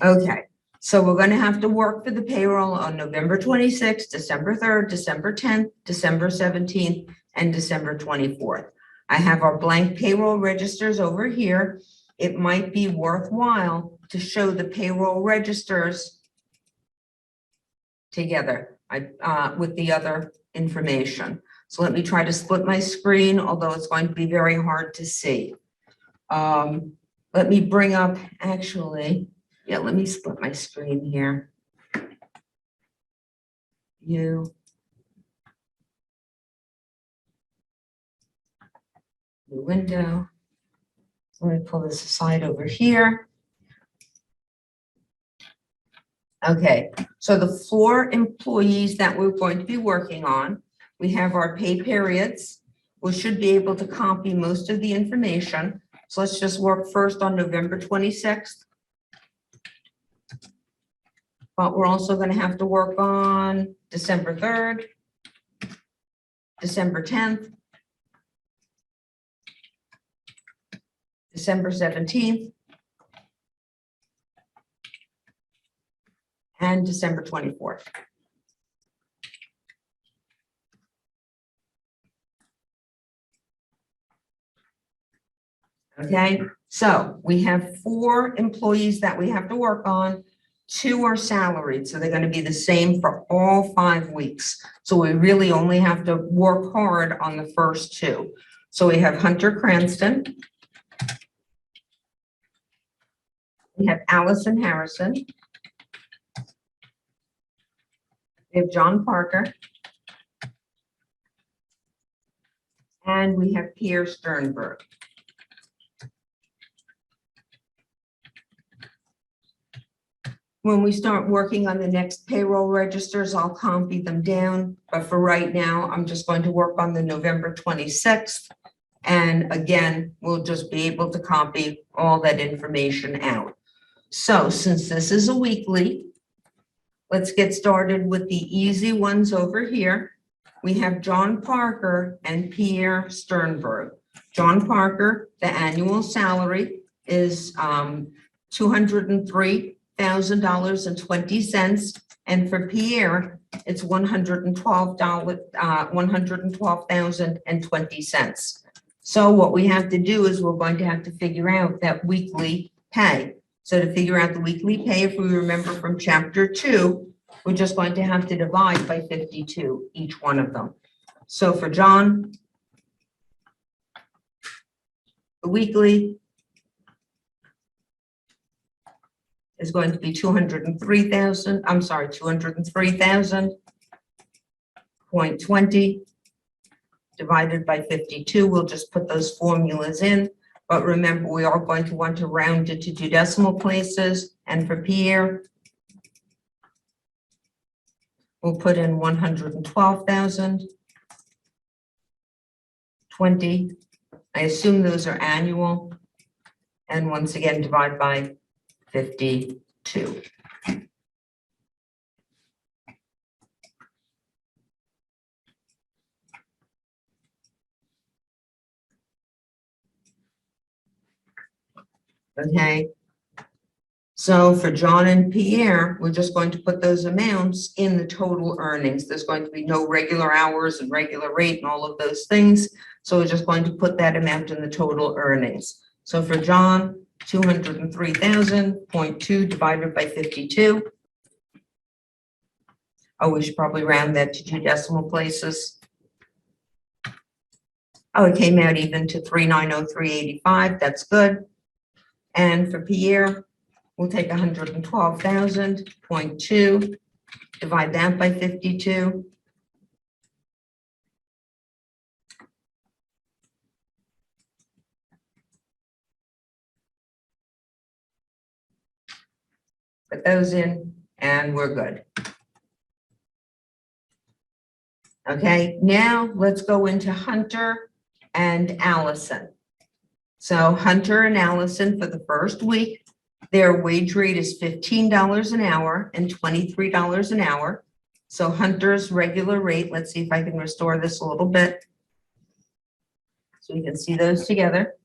Okay, so we're gonna have to work for the payroll on November 26th, December 3rd, December 10th, December 17th, and December 24th. I have our blank payroll registers over here. It might be worthwhile to show the payroll registers together with the other information. So let me try to split my screen, although it's going to be very hard to see. Let me bring up, actually, yeah, let me split my screen here. New window. Let me pull this aside over here. Okay, so the 4 employees that we're going to be working on, we have our pay periods. We should be able to copy most of the information. So let's just work first on November 26th. But we're also going to have to work on December 3rd, December 10th, December 17th, and December 24th. Okay, so we have 4 employees that we have to work on. 2 are salaried, so they're going to be the same for all 5 weeks. So we really only have to work hard on the first 2. So we have Hunter Cranston. We have Allison Harrison. We have John Parker. And we have Pierre Sternberg. When we start working on the next payroll registers, I'll copy them down. But for right now, I'm just going to work on the November 26th. And again, we'll just be able to copy all that information out. So since this is a weekly, let's get started with the easy ones over here. We have John Parker and Pierre Sternberg. John Parker, the annual salary is $203,000.20, and for Pierre, it's $112,020. So what we have to do is we're going to have to figure out that weekly pay. So to figure out the weekly pay, if we remember from chapter 2, we're just going to have to divide by 52, each one of them. So for John, the weekly is going to be 203,000.20 divided by 52. We'll just put those formulas in. But remember, we are going to want to round it to 2 decimal places. And for Pierre, we'll put in 112,020. I assume those are annual. And once again, divide by 52. Okay, so for John and Pierre, we're just going to put those amounts in the total earnings. There's going to be no regular hours and regular rate and all of those things. So we're just going to put that amount in the total earnings. So for John, 203,000.2 divided by 52. Oh, we should probably round that to 2 decimal places. Oh, it came out even to 390,385. That's good. And for Pierre, we'll take 112,000.2, divide that by 52. Put those in, and we're good. Okay, now let's go into Hunter and Allison. So Hunter and Allison, for the first week, their wage rate is $15 an hour and $23 an hour. So Hunter's regular rate, let's see if I can restore this a little bit so we can see those together.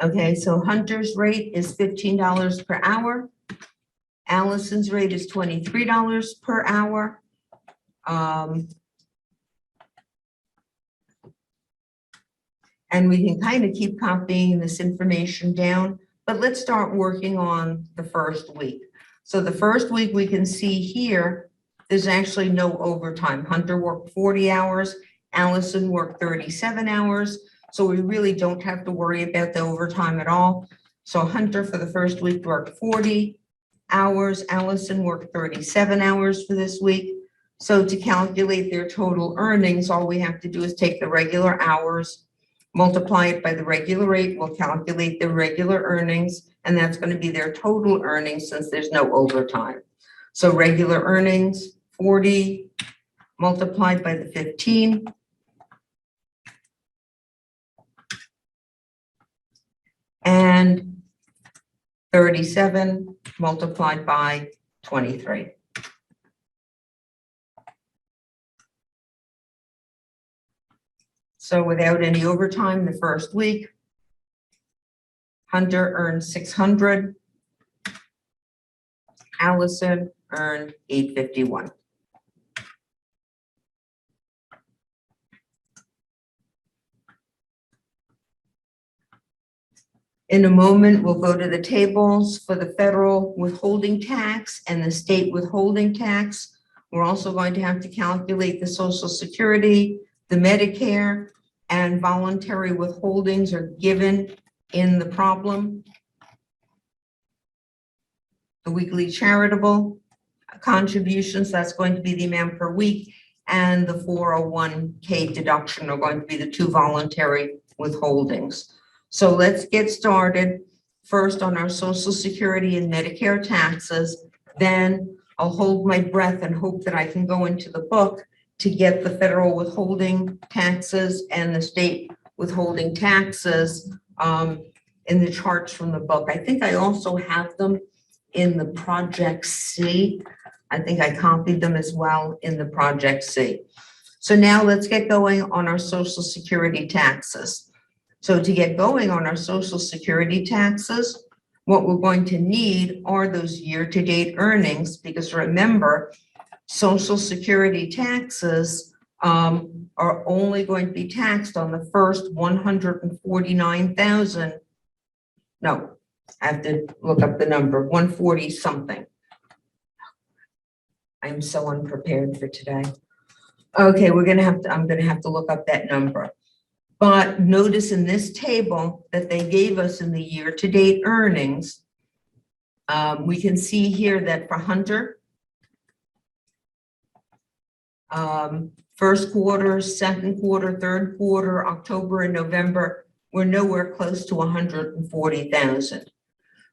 Okay, so Hunter's rate is $15 per hour. Allison's rate is $23 per hour. And we can kind of keep copying this information down, but let's start working on the first week. So the first week we can see here, there's actually no overtime. Hunter worked 40 hours, Allison worked 37 hours. So we really don't have to worry about the overtime at all. So Hunter for the first week worked 40 hours, Allison worked 37 hours for this week. So to calculate their total earnings, all we have to do is take the regular hours, multiply it by the regular rate, we'll calculate the regular earnings, and that's going to be their total earnings since there's no overtime. So regular earnings, 40 multiplied by the 15. And 37 multiplied by 23. So without any overtime the first week, Hunter earned 600. Allison earned 851. In a moment, we'll go to the tables for the federal withholding tax and the state withholding tax. We're also going to have to calculate the Social Security, the Medicare, and voluntary withholdings are given in the problem. The weekly charitable contributions, that's going to be the amount per week, and the 401k deduction are going to be the two voluntary withholdings. So let's get started first on our Social Security and Medicare taxes. Then I'll hold my breath and hope that I can go into the book to get the federal withholding taxes and the state withholding taxes in the charts from the book. I think I also have them in the Project C. I think I copied them as well in the Project C. So now let's get going on our Social Security taxes. So to get going on our Social Security taxes, what we're going to need are those year-to-date earnings, because remember, Social Security taxes are only going to be taxed on the first 149,000. No, I have to look up the number, 140 something. I'm so unprepared for today. Okay, I'm gonna have to look up that number. But notice in this table that they gave us in the year-to-date earnings, we can see here that for Hunter, first quarter, second quarter, third quarter, October and November, we're nowhere close to 140,000.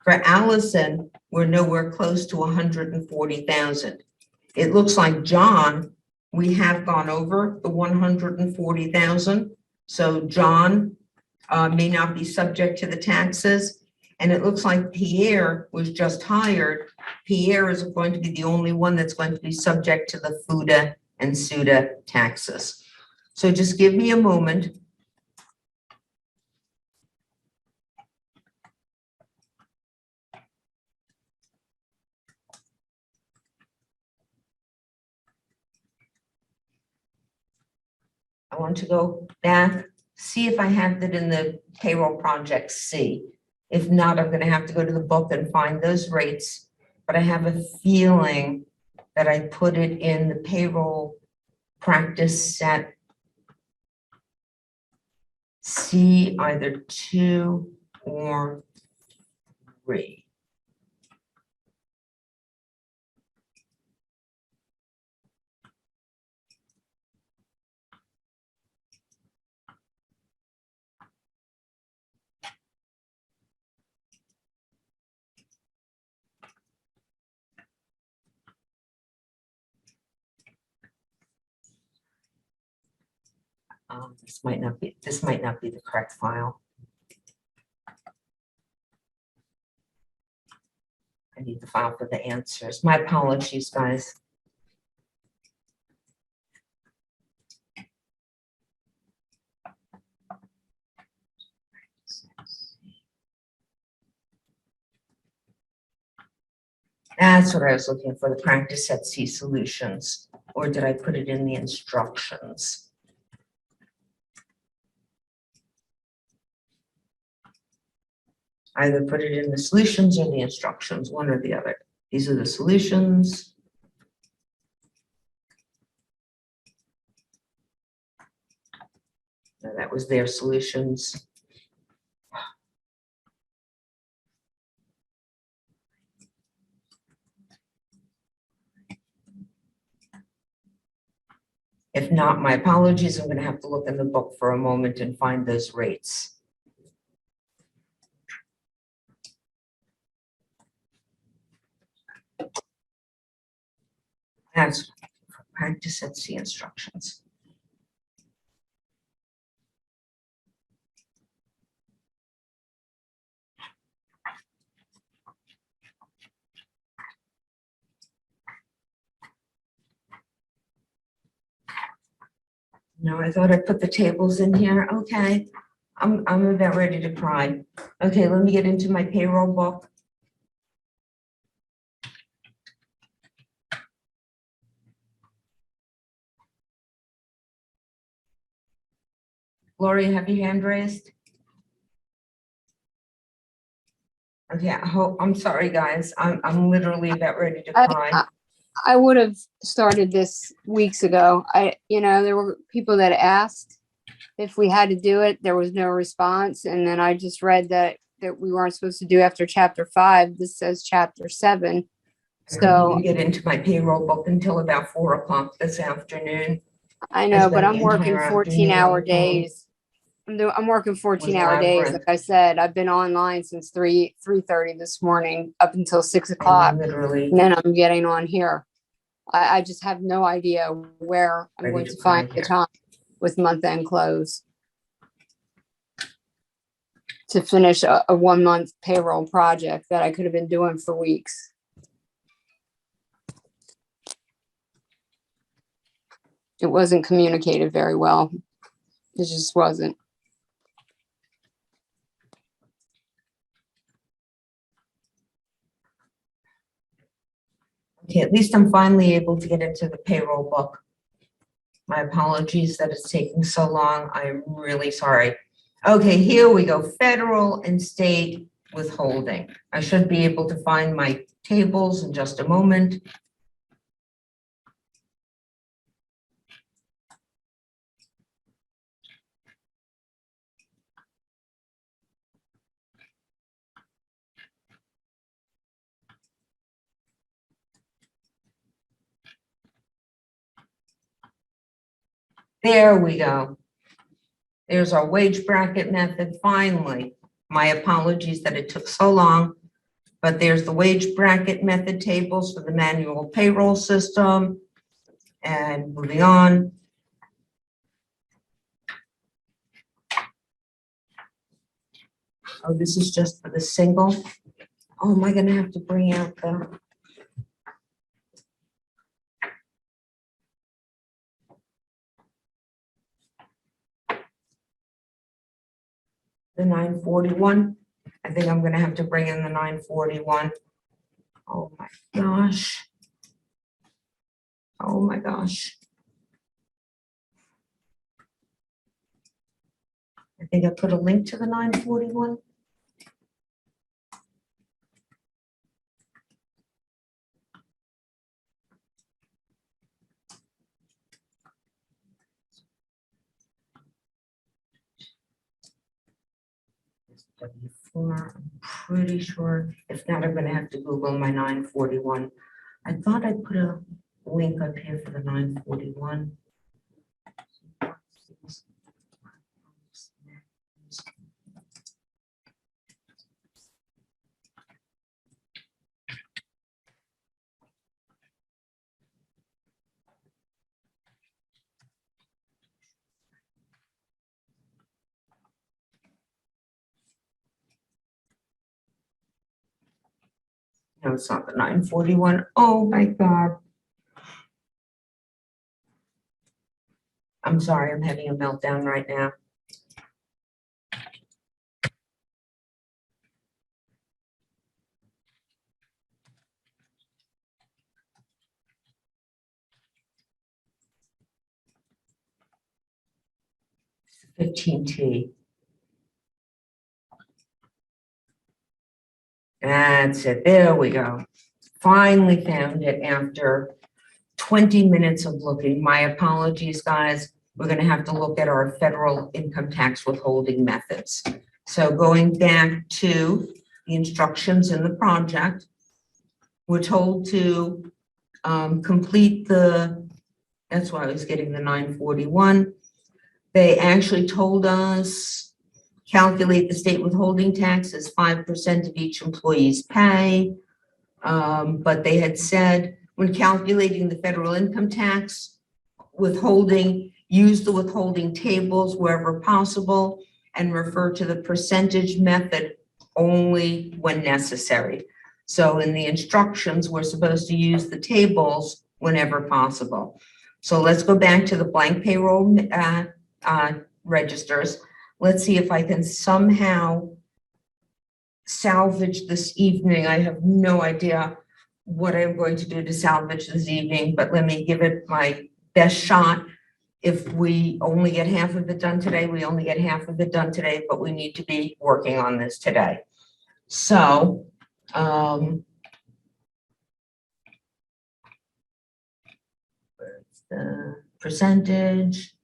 For Allison, we're nowhere close to 140,000. It looks like John, we have gone over the 140,000. So John may not be subject to the taxes. And it looks like Pierre was just hired. Pierre is going to be the only one that's going to be subject to the FUTA and SUTA taxes. So just give me a moment. I want to go back, see if I have it in the payroll project C. If not, I'm going to have to go to the book and find those rates. But I have a feeling that I put it in the payroll practice set C, either 2 or 3. This might not be the correct file. I need the file for the answers. My apologies, guys. That's what I was looking for, the practice at C Solutions, or did I put it in the instructions? Either put it in the solutions or the instructions, one or the other. These are the solutions. No, that was their solutions. If not, my apologies. I'm going to have to look in the book for a moment and find those rates. That's practice at C instructions. No, I thought I put the tables in here. Okay. I'm about ready to cry. Okay, let me get into my payroll book. Gloria, have your hand raised? Okay, I'm sorry, guys. I'm literally about ready to cry. I would have started this weeks ago. There were people that asked if we had to do it. There was no response. And then I just read that we weren't supposed to do after chapter 5. This says chapter 7. I couldn't get into my payroll book until about 4 o'clock this afternoon. I know, but I'm the working entire 14-hour afternoon days. I'm working 14-hour days. labyrinth. Like I said, I've been online since 3:30 this morning up until 6 o'clock. Literally. And then I'm getting on here. I just have no idea where I'm Ready going to to find cry the here. time with month-end close to finish a 1-month payroll project that I could have been doing for weeks. It wasn't communicated very well. It just wasn't. Okay, at least I'm finally able to get into the payroll book. My apologies that it's taking so long. I am really sorry. Okay, here we go. Federal and state withholding. I should be able to find my tables in just a moment. There we go. There's our wage bracket method. Finally, my apologies that it took so long, but there's the wage bracket method tables for the manual payroll system. And moving on. Oh, this is just for the single. Oh, am I going to have to bring out the 941? I think I'm going to have to bring in the 941. Oh my gosh. Oh my gosh. I think I put a link to the 941. W4, I'm pretty sure. If not, I'm going to have to Google my 941. I thought I put a link up here for the 941. No, it's not the 941. Oh my God. I'm sorry, I'm having a meltdown right now. 15T. That's it. There we go. Finally found it after 20 minutes of looking. My apologies, guys. We're going to have to look at our federal income tax withholding methods. So going back to the instructions in the project, we're told to complete that's why I was getting the 941. They actually told us calculate the state withholding tax as 5% of each employee's pay. But they had said when calculating the federal income tax withholding, use the withholding tables wherever possible and refer to the percentage method only when necessary. So in the instructions, we're supposed to use the tables whenever possible. So let's go back to the blank payroll registers. Let's see if I can somehow salvage this evening. I have no idea what I'm going to do to salvage this evening, but let me give it my best shot. If we only get half of it done today, we only get half of it done today, but we need to be working on this today. So, where's the percentage?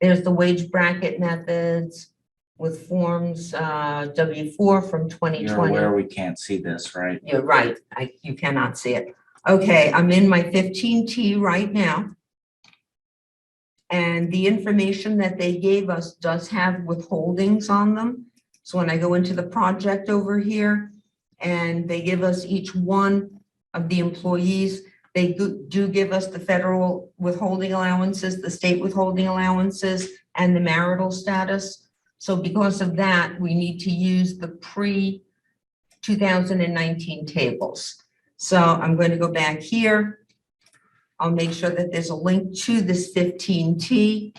There's the wage bracket methods with forms W4 from 2020. You're aware we can't see this, right? You're right. You cannot see it. Okay, I'm in my 15T right now. And the information that they gave us does have withholdings on them. So when I go into the project over here and they give us each one of the employees, they do give us the federal withholding allowances, the state withholding allowances, and the marital status. So because of that, we need to use the pre-2019 tables. So I'm going to go back here. I'll make sure that there's a link to this 15T.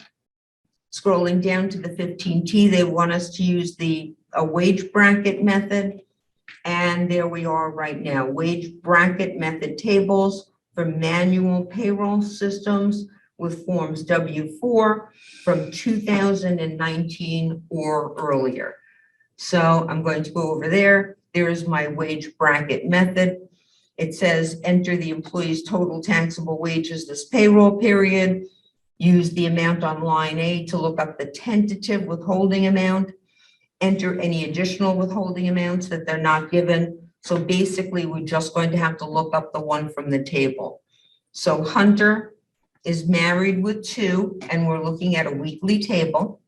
Scrolling down to the 15T, they want us to use a wage bracket method. And there we are right now, wage bracket method tables for manual payroll systems with forms W4 from 2019 or earlier. So I'm going to go over there. There is my wage bracket method. It says enter the employee's total taxable wages this payroll period. Use the amount on line A to look up the tentative withholding amount. Enter any additional withholding amounts that they're not given. So basically, we're just going to have to look up the one from the table. So Hunter is married with 2, and we're looking at a weekly table.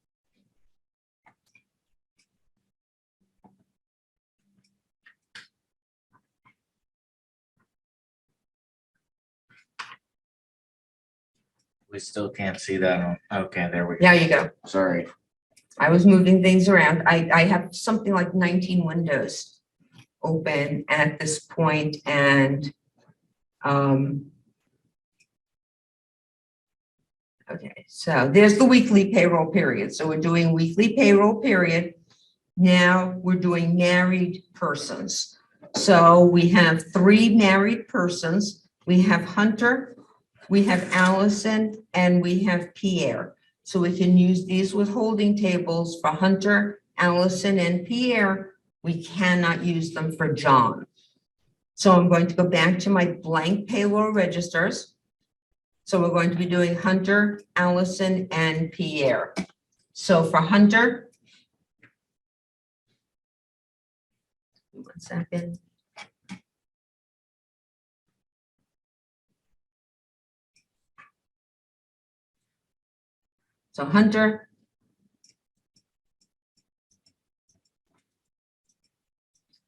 We still can't see that on, okay, there we go. There you go. Sorry. I was moving things around. I have something like 19 windows open at this point, and okay, so there's the weekly payroll period. So we're doing weekly payroll period. Now we're doing married persons. So we have 3 married persons. We have Hunter, we have Allison, and we have Pierre. So we can use these withholding tables for Hunter, Allison, and Pierre. We cannot use them for John. So I'm going to go back to my blank payroll registers. So we're going to be doing Hunter, Allison, and Pierre. So for Hunter, 1 second. So Hunter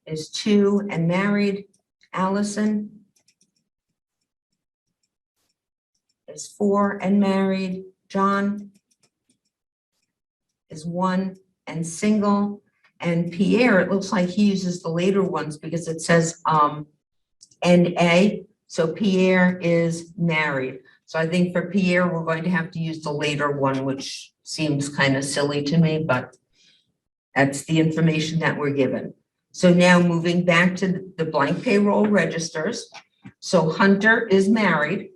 is 2 and married. Allison is 4 and married. John is 1 and single. And Pierre, it looks like he uses the later ones because it says NA. So Pierre is married. So I think for Pierre, we're going to have to use the later one, which seems kind of silly to me, but that's the information that we're given. So now moving back to the blank payroll registers. So Hunter is married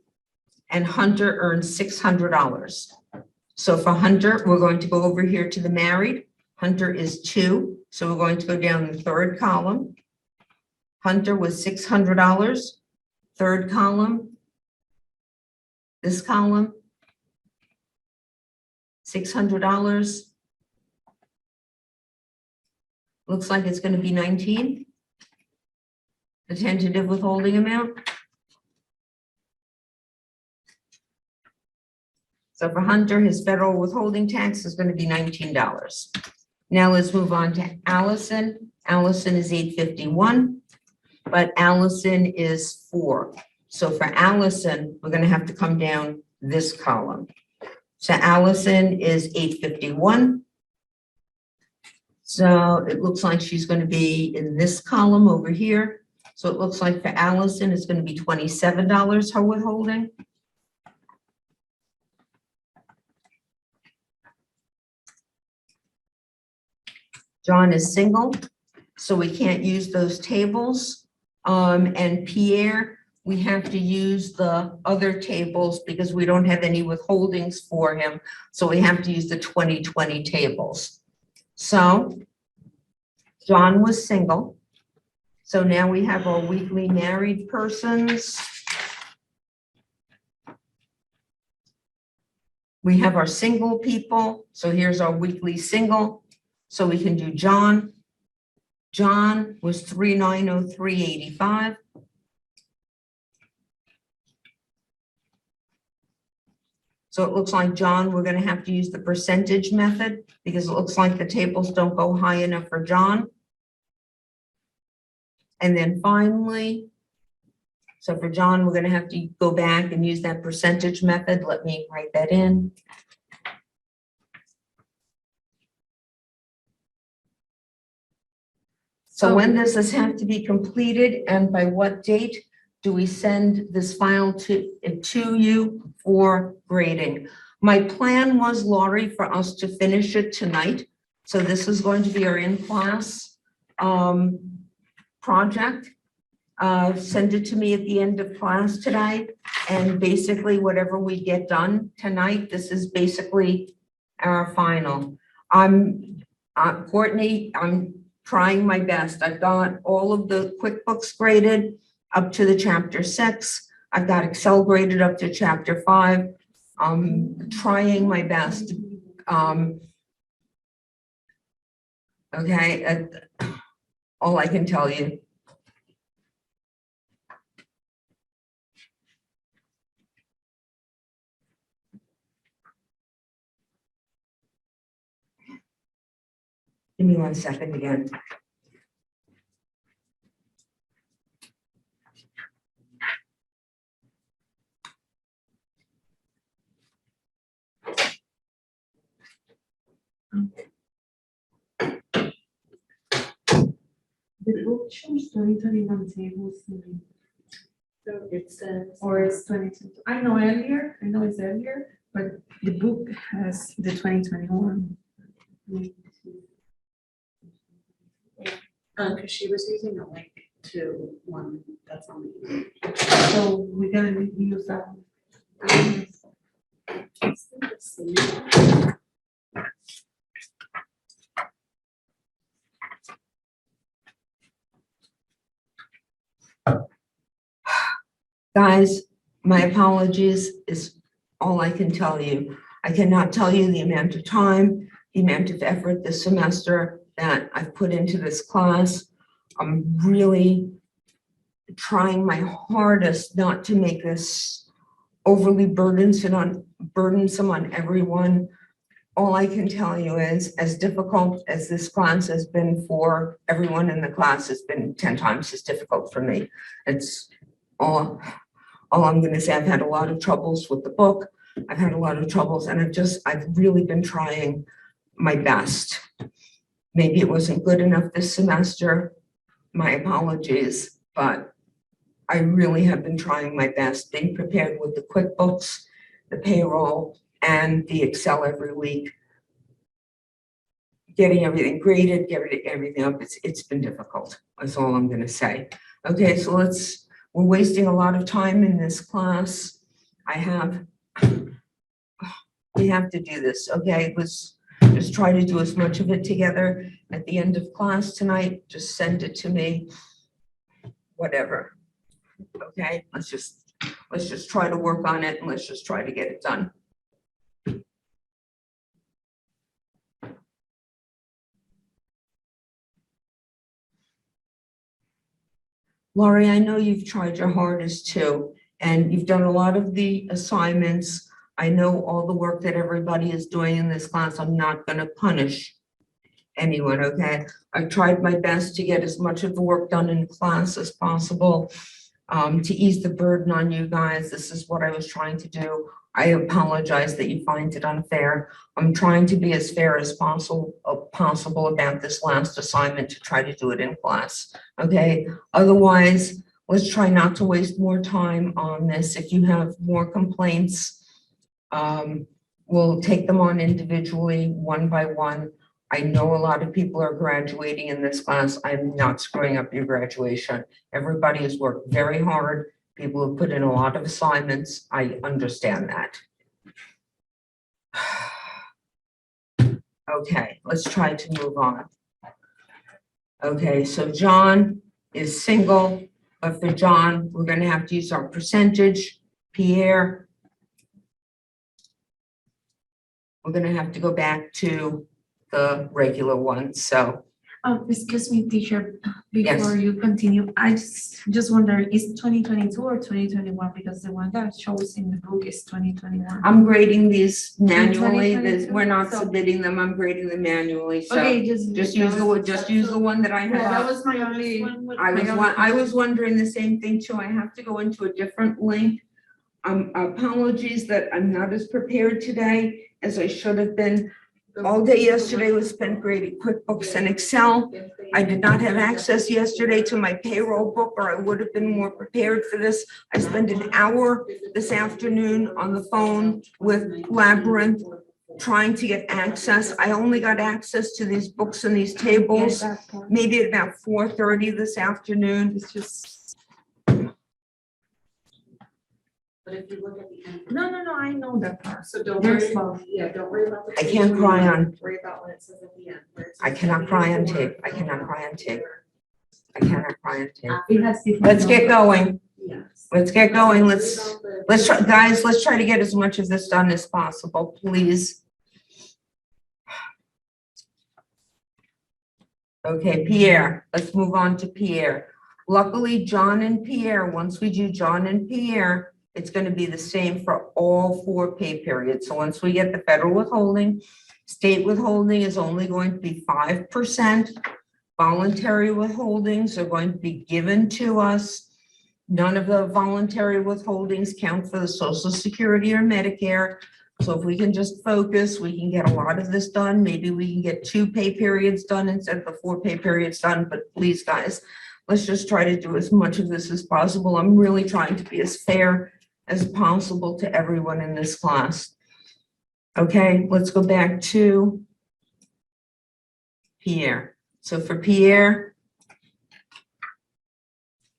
and Hunter earns $600. So for Hunter, we're going to go over here to the married. Hunter is 2, so we're going to go down the third column. Hunter was $600. Third column. This column. $600. Looks like it's going to be 19. The tentative withholding amount. So for Hunter, his federal withholding tax is going to be $19. Now let's move on to Allison. Allison is $851, but Allison is 4. So for Allison, we're going to have to come down this column. So Allison is $851. So it looks like she's going to be in this column over here. So it looks like for Allison, it's going to be $27 her withholding. John is single, so we can't use those tables. And Pierre, we have to use the other tables because we don't have any withholdings for him. So we have to use the 2020 tables. So John was single. So now we have our weekly married persons. We have our single people. So here's our weekly single. So we can do John. John was $3,903.85. So it looks like John, we're going to have to use the percentage method because it looks like the tables don't go high enough for John. And then finally, so for John, we're going to have to go back and use that percentage method. Let me write that in. So when does this have to be completed and by what date do we send this file to you for grading? My plan was, Laurie, for us to finish it tonight. So this is going to be our in-class project. Send it to me at the end of class today. And basically whatever we get done tonight, this is basically our final. Courtney, I'm trying my best. I've got all of the QuickBooks graded up to the chapter 6. I've got Excel graded up to chapter 5. I'm trying my best. Okay, all I can tell you. Give me 1 second again. The book shows 2021 tables. So it says, or it's 2022. I know it's earlier, but the book has the 2021. Because she was using a link to one that's on the. So we're gonna use that one. Guys, my apologies is all I can tell you. I cannot tell you the amount of time, the amount of effort this semester that I've put into this class. I'm really trying my hardest not to make this overly burdensome on everyone. All I can tell you is, as difficult as this class has been for everyone in the class, has been 10 times as difficult for me. It's all I'm going to say. I've had a lot of troubles with the book. I've had a lot of troubles, and I've really been trying my best. Maybe it wasn't good enough this semester. My apologies, but I really have been trying my best, being prepared with the QuickBooks, the payroll, and the Excel every week. Getting everything graded, getting everything up, it's been difficult. That's all I'm going to say. Okay, so we're wasting a lot of time in this class. I have We have to do this, okay? Let's just try to do as much of it together. At the end of class tonight, just send it to me. Whatever. Okay, let's just try to work on it and let's just try to get it done. Laurie, I know you've tried your hardest too, and you've done a lot of the assignments. I know all the work that everybody is doing in this class. I'm not gonna punish anyone, okay? I've tried my best to get as much of the work done in class as possible, to ease the burden on you guys. This is what I was trying to do. I apologize that you find it unfair. I'm trying to be as fair as possible about this last assignment to try to do it in class, okay? Otherwise, let's try not to waste more time on this. If you have more complaints, we'll take them on individually, one by one. I know a lot of people are graduating in this class. I'm not screwing up your graduation. Everybody has worked very hard. People have put in a lot of assignments. I understand that. Okay, let's try to move on. Okay, so John is single, but for John, we're going to have to use our percentage. Pierre, we're going to have to go back to the regular one, so. Excuse me, teacher, Yes. before you continue, I just wonder, is 2022 or 2021? Because the one that shows in the book is 2021. I'm grading these manually, 2022, we're not so- submitting them, I'm grading them manually, so. Okay, Just use the one that I Yeah, that have. was my only. I was wondering the same thing too, I have to go into a different link. Apologies that I'm not as prepared today as I should have been. All day yesterday was spent grading QuickBooks and Excel. I did not have access yesterday to my payroll book, or I would have been more prepared for this. I spent an hour this afternoon on the phone with Labyrinth trying to get access. I only got access to these books and these tables maybe at about 4:30 this afternoon. It's just, But if you look at the end. no, I know that part. So don't There's worry, love. yeah, don't worry about the. I can't cry on, Worry about what it says at the end. where it I says cannot cry on 24, tape. I cannot cry on tape. I cannot cry on tape. It has different. Let's get going. Yes. Let's get going. Worry Let's about the- try, guys, let's try to get as much of this done as possible, please. Okay, Pierre, let's move on to Pierre. Luckily, John and Pierre, once we do John and Pierre, it's gonna be the same for all 4 pay periods. So once we get the federal withholding, state withholding is only going to be 5%. Voluntary withholdings are going to be given to us. None of the voluntary withholdings count for the Social Security or Medicare. So if we can just focus, we can get a lot of this done. Maybe we can get 2 pay periods done instead of the 4 pay periods done, but please, guys, let's just try to do as much of this as possible. I'm really trying to be as fair as possible to everyone in this class. Okay, let's go back to Pierre. So for Pierre,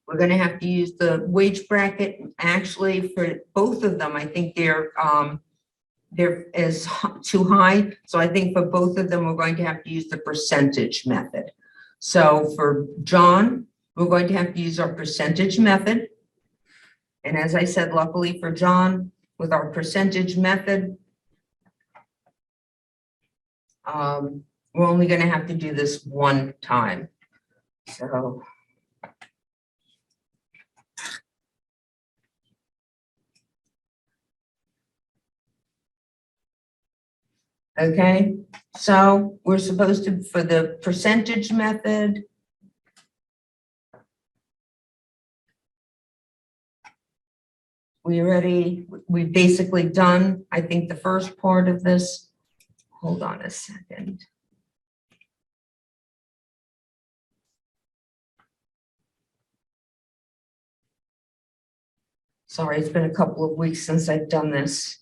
we're gonna have to use the wage bracket. Actually, for both of them, I think they're too high. So I think for both of them, we're going to have to use the percentage method. So for John, we're going to have to use our percentage method. And as I said, luckily for John, with our percentage method, we're only going to have to do this one time. So. Okay, so we're supposed to, for the percentage method, we've basically done, I think, the first part of this. Hold on a second. Sorry, it's been a couple of weeks since I've done this.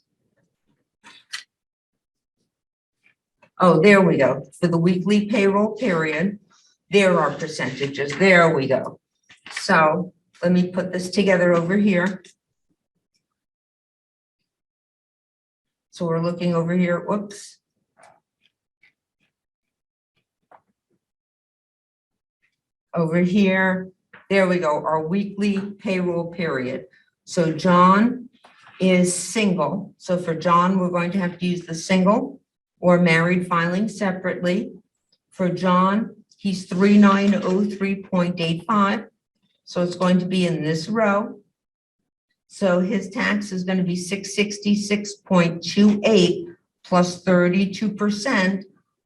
Oh, there we go. For the weekly payroll period, there are percentages. There we go. So let me put this together over here. So we're looking over here, whoops. Over here, there we go, our weekly payroll period. So John is single. So for John, we're going to have to use the single or married filing separately. For John, he's 3903.85. So it's going to be in this row. So his tax is going to be 666.28 plus 32%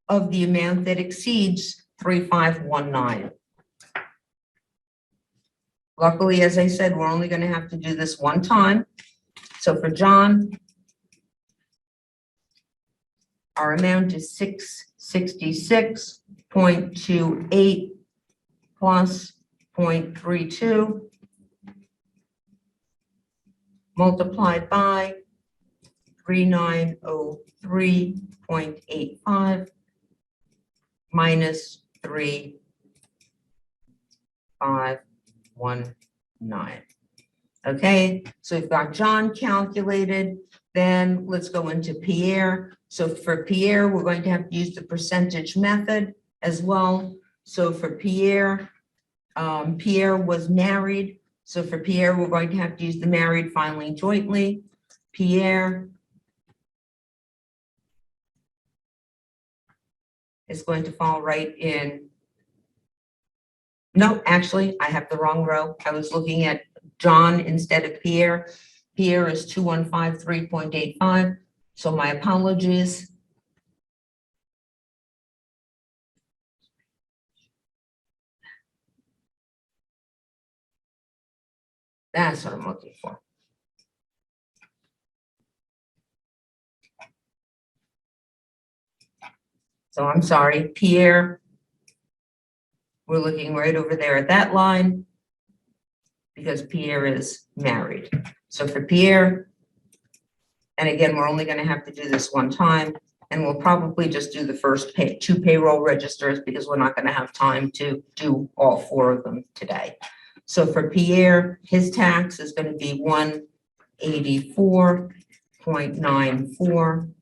of the amount that exceeds 3519. Luckily, as I said, we're only going to have to do this one time. So for John, our amount is 666.28 plus 0.32 multiplied by 3903.85 minus 3519. Okay, so we've got John calculated. Then let's go into Pierre. So for Pierre, we're going to have to use the percentage method as well. So for Pierre, Pierre was married. So for Pierre, we're going to have to use the married filing jointly. Pierre is going to fall right in. No, actually, I have the wrong row. I was looking at John instead of Pierre. Pierre is 2153.85. So my apologies. That's what I'm looking for. So I'm sorry, Pierre. We're looking right over there at that line because Pierre is married. So for Pierre, and again, we're only going to have to do this one time, and we'll probably just do the first two payroll registers because we're not going to have time to do all four of them today. So for Pierre, his tax is going to be 184.94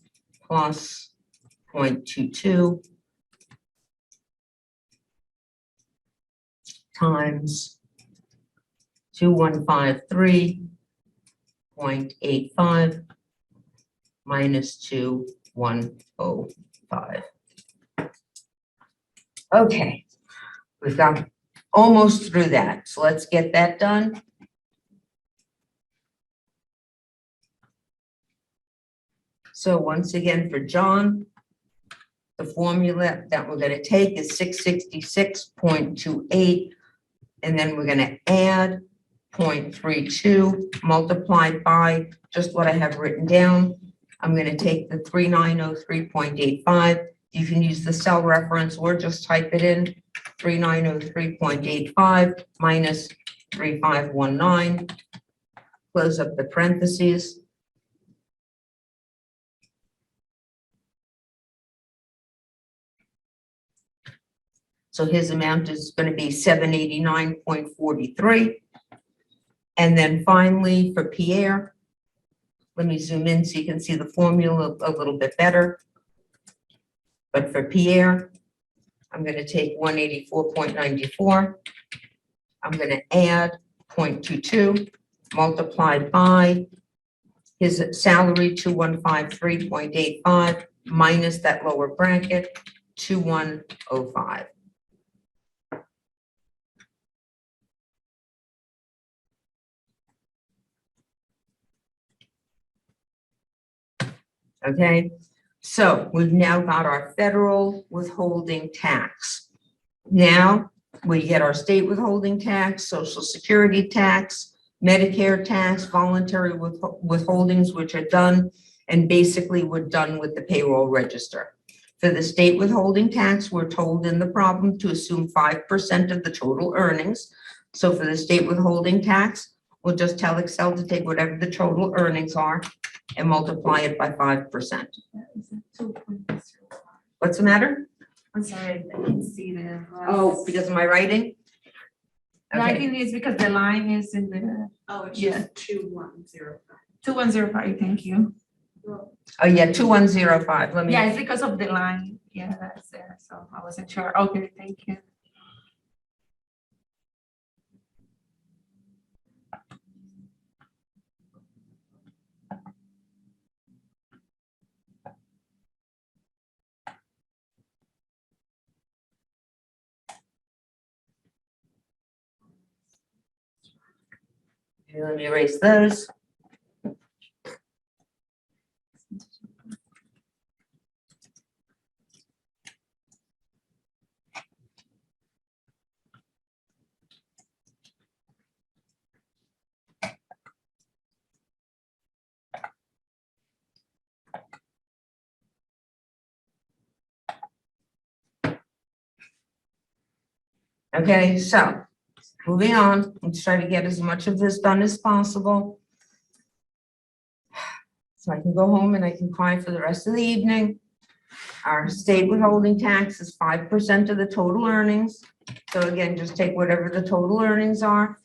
plus 0.22 times 2153.85 minus 2105. Okay, we've got almost through that. So let's get that done. So once again, for John, the formula that we're going to take is 666.28, and then we're going to add 0.32 multiplied by just what I have written down. I'm going to take the 3903.85. You can use the cell reference or just type it in, 3903.85 minus 3519. Close up the parentheses. So his amount is going to be 789.43. And then finally for Pierre, let me zoom in so you can see the formula a little bit better. But for Pierre, I'm going to take 184.94. I'm going to add 0.22 multiplied by his salary 2153.85 minus that lower bracket 2105. Okay, so we've now got our federal withholding tax. Now we get our state withholding tax, social security tax, Medicare tax, voluntary withholdings, which are done, and basically we're done with the payroll register. For the state withholding tax, we're told in the problem to assume 5% of the total earnings. So for the state withholding tax, we'll just tell Excel to take whatever the total earnings are and multiply it by 5%. What's the matter? I'm sorry, I didn't see the. Oh, because of my writing? No, I Okay, think it's because the line is in the Oh, it's Yeah. just 2105. 2105, thank you. Oh, yeah, 2105, let me. Yeah, it's because of the line. Yeah, that's there. So I wasn't sure. Okay, thank you. Let me erase those. Okay, so moving on, let's try to get as much of this done as possible. So I can go home and I can cry for the rest of the evening. Our state withholding tax is 5% of the total earnings. So again, just take whatever the total earnings are,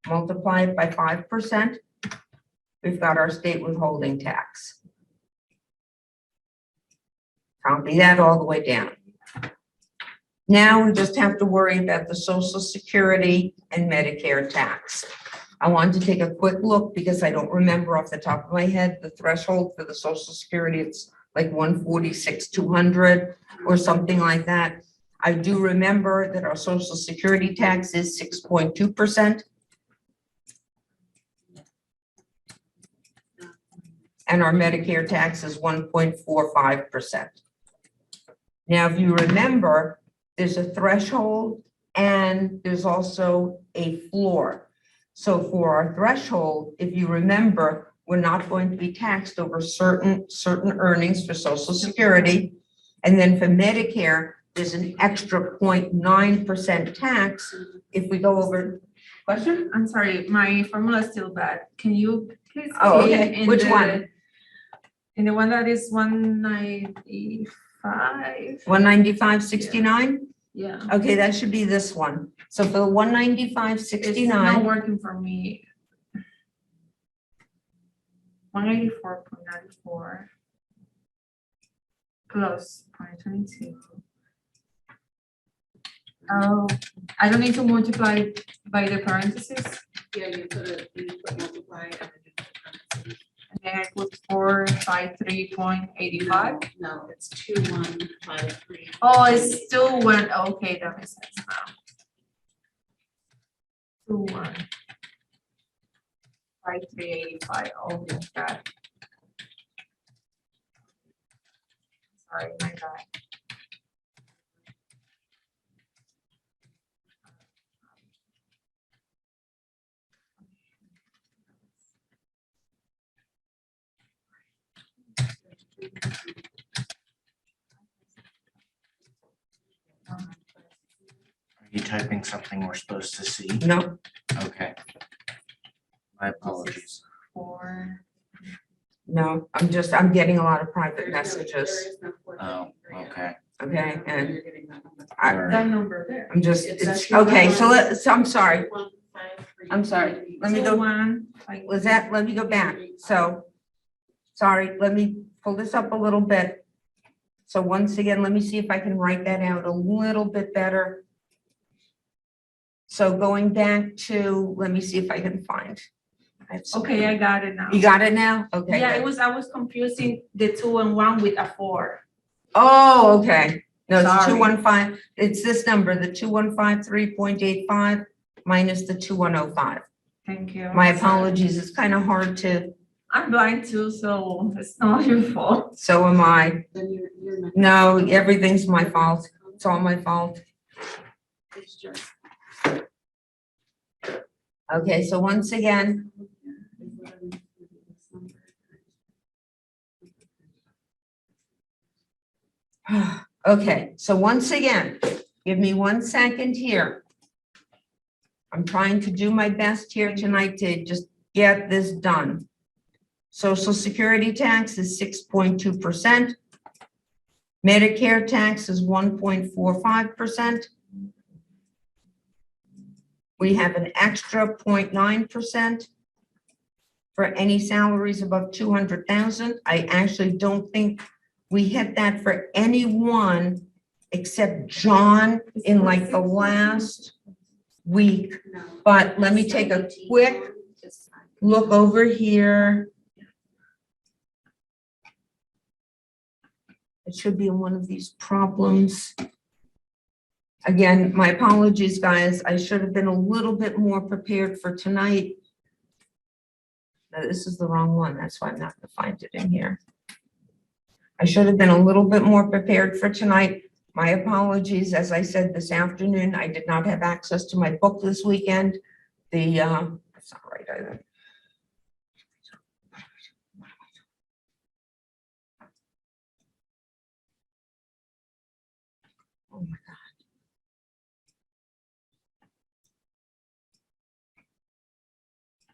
multiply it by 5%. We've got our state withholding tax. Copy that all the way down. Now we just have to worry about the Social Security and Medicare tax. I wanted to take a quick look because I don't remember off the top of my head the threshold for the Social Security. It's like 146,200 or something like that. I do remember that our Social Security tax is 6.2%. And our Medicare tax is 1.45%. Now, if you remember, there's a threshold and there's also a floor. So for our threshold, if you remember, we're not going to be taxed over certain earnings for Social Security. And then for Medicare, there's an extra 0.9% tax if we go over. Question? I'm sorry, my formula is still bad. Can you please? Oh, key okay. in Which the- one? In the one that is 195. 195.69? Yeah. Okay, that should be this one. So for the It's not 195.69, working for me. 184.94 plus 0.22. Oh, I don't need to multiply by the parentheses, Yeah, you put multiply and then you put parentheses. and then I put 453.85. No, it's 2153. Oh, it still went, okay, that makes sense now. 2,153.85, oh, God. Sorry, my bad. Are you typing something we're supposed to see? no, Okay. My apologies. Four. no, I'm getting a lot of private messages, Oh, okay. okay? And You're getting that number. I- That number there. I'm just, It's it's, actually okay, so one- I'm sorry. 153. I'm sorry. Let me go, let me go back. So, sorry, let me pull this up a little bit. So once again, let me see if I can write that out a little bit better. So going back to, let me see if I can find. I have something. Okay, I got it now. You got it now? Okay. Yeah, good. I was confusing the 2 and 1 with a 4. Oh, okay. No, it's Sorry. 215, it's this number, the 2153.85 minus the 2105. Thank you. My Sorry. apologies, it's kind of hard to, I'm blind too, so it's not your fault. so am I. Then you're not. No, everything's my fault. It's all my fault. It's just. Okay, so once again, okay, so once again, give me 1 second here. I'm trying to do my best here tonight to just get this done. Social Security tax is 6.2%. Medicare tax is 1.45%. We have an extra 0.9%. for any salaries above 200,000. I actually don't think we hit that for anyone except John in like the last week. No. But let me take a quick look over here. It should be in one of these problems. Again, my apologies, guys. I should have been a little bit more prepared for tonight. No, this is the wrong one. That's why I'm not going to find it in here. I should have been a little bit more prepared for tonight. My apologies. As I said this afternoon, I did not have access to my book this weekend. That's not right either. Oh my God.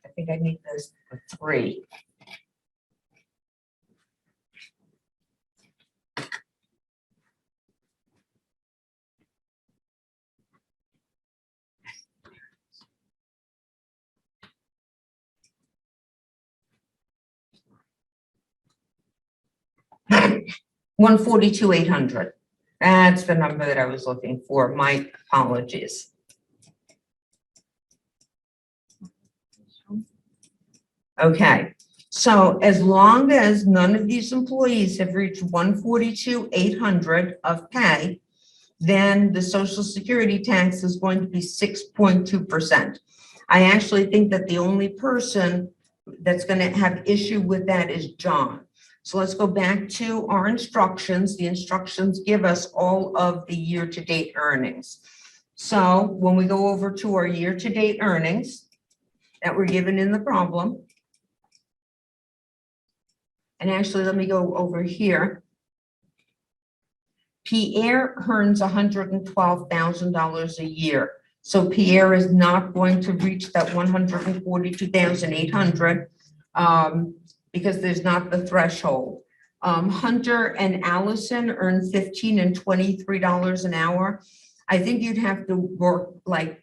I think I need this for 3. $142,800. That's the number that I was looking for. My apologies. Okay, so as long as none of these employees have reached 142,800 of pay, then the Social Security tax is going to be 6.2%. I actually think that the only person that's going to have issue with that is John. So let's go back to our instructions. The instructions give us all of the year-to-date earnings. So when we go over to our year-to-date earnings that were given in the problem, and actually let me go over here. Pierre earns $112,000 a year. So Pierre is not going to reach that 142,800 because there's not the threshold. Hunter and Allison earn $15 and $23 an hour. I think you'd have to work like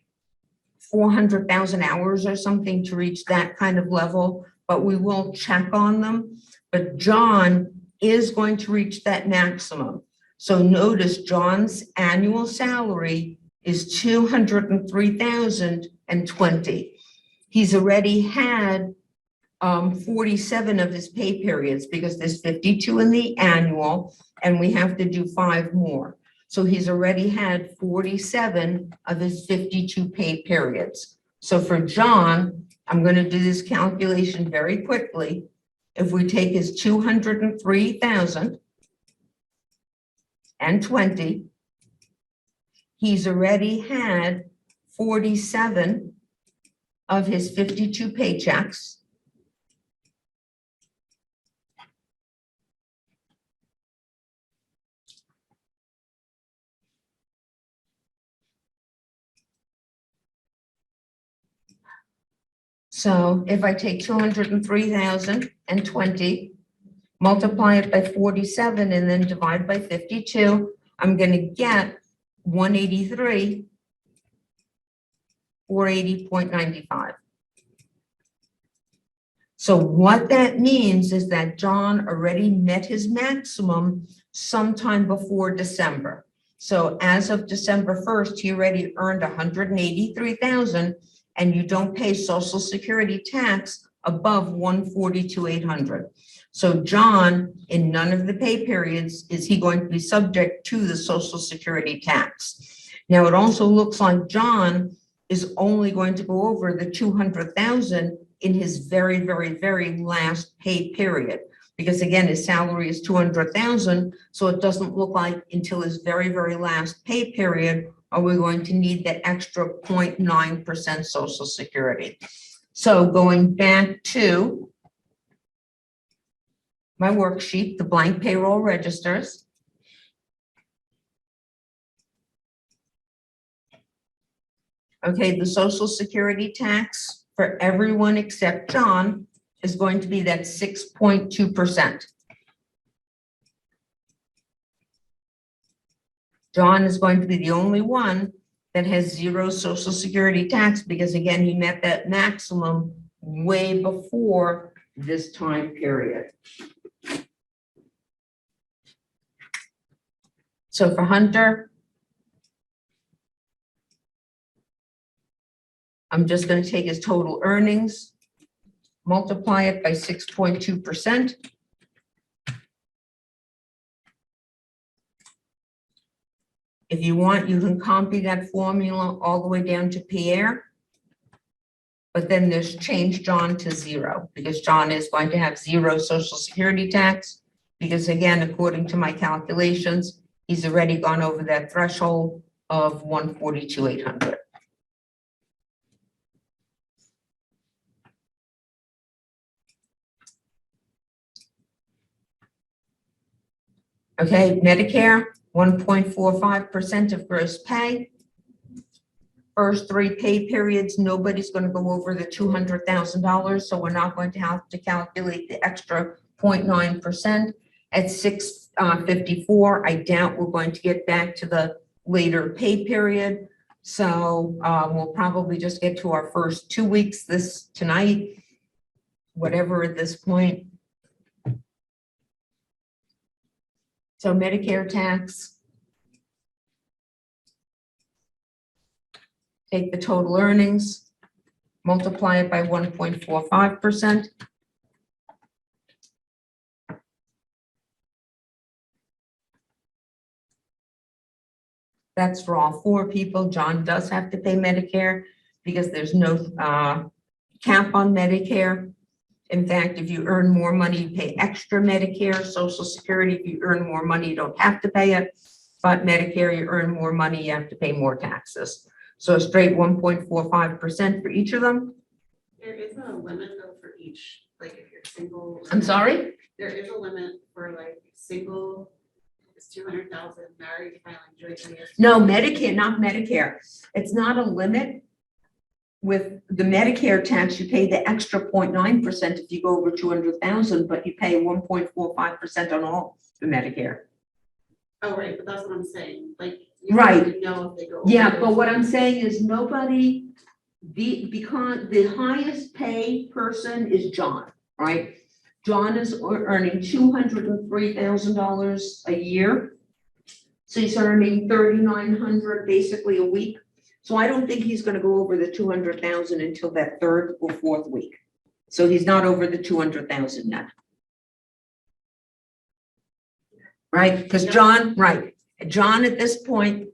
400,000 hours or something to reach that kind of level, but we will check on them. But John is going to reach that maximum. So notice John's annual salary is $203,020. He's already had 47 of his pay periods because there's 52 in the annual and we have to do 5 more. So he's already had 47 of his 52 pay periods. So for John, I'm going to do this calculation very quickly. If we take his 203,020, he's already had 47 of his 52 paychecks. So if I take 203,020, multiply it by 47 and then divide by 52, I'm going to get 183 or 80.95. So what that means is that John already met his maximum sometime before December. So as of December 1st, he already earned 183,000 and you don't pay Social Security tax above 142,800. So John, in none of the pay periods, is he going to be subject to the Social Security tax. Now, it also looks like John is only going to go over the 200,000 in his very, very, very last pay period. Because again, his salary is 200,000, so it doesn't look like until his very, very last pay period are we going to need that extra 0.9% Social Security. So going back to my worksheet, the blank payroll registers. Okay, the Social Security tax for everyone except John is going to be that 6.2%. John is going to be the only one that has 0 Social Security tax because again, he met that maximum way before this time period. So for Hunter, I'm just going to take his total earnings, multiply it by 6.2%. If you want, you can copy that formula all the way down to Pierre. But then there's change John to 0, because John is going to have 0 Social Security tax. Because again, according to my calculations, he's already gone over that threshold of 142,800. Okay, Medicare, 1.45% of gross pay. First 3 pay periods, nobody's going to go over the $200,000, so we're not going to have to calculate the extra 0.9%. At 654, I doubt we're going to get back to the later pay period. So we'll probably just get to our first 2 weeks tonight, whatever at this point. So Medicare tax. Take the total earnings, multiply it by 1.45%. That's for all 4 people. John does have to pay Medicare because there's no cap on Medicare. In fact, if you earn more money, you pay extra Medicare. Social Security, if you earn more money, you don't have to pay it. But Medicare, you earn more money, you have to pay more taxes. So a straight 1.45% for each of them. There is a limit though for each, like if you're single. I'm sorry? There is a limit for like single, it's 200,000, married, filing jointly. is No, 200,000. Medicare, not Medicare. It's not a limit. With the Medicare tax, you pay the extra 0.9% if you go over 200,000, but you pay 1.45% on all the Medicare. Oh, right, but that's what I'm saying, like. You Right. don't even know if they go. over Yeah, those but what I'm limits. saying is nobody, because the highest pay person is John, right? John is earning $203,000 a year. So he's earning 3,900 basically a week. So I don't think he's gonna go over the 200,000 until that 3rd or 4th week. So he's not over the 200,000 yet. Right, because John, right, John at this point.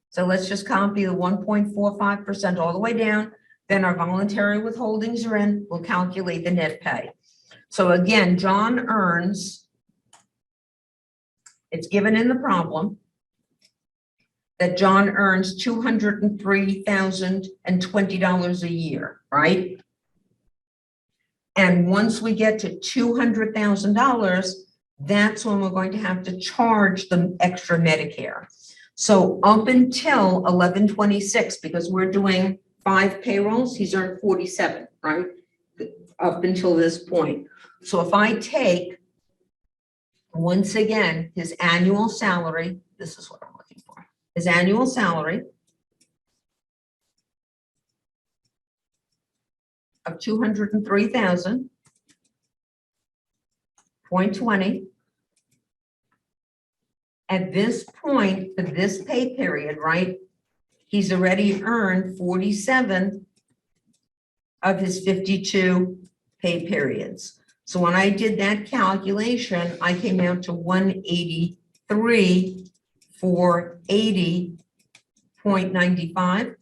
So let's just copy the 1.45% all the way down. Then our voluntary withholdings are in, we'll calculate the net pay. So again, John earns, it's given in the problem, that John earns $203,020 a year, right? And once we get to $200,000, that's when we're going to have to charge the extra Medicare. So up until 11/26, because we're doing 5 payrolls, he's earned 47, right? Up until this point. So if I take, once again, his annual salary, this is what I'm looking for, his annual salary of 203,000.20. At this point, for this pay period, right, he's already earned 47 of his 52 pay periods. So when I did that calculation, I came out to 183,480.95.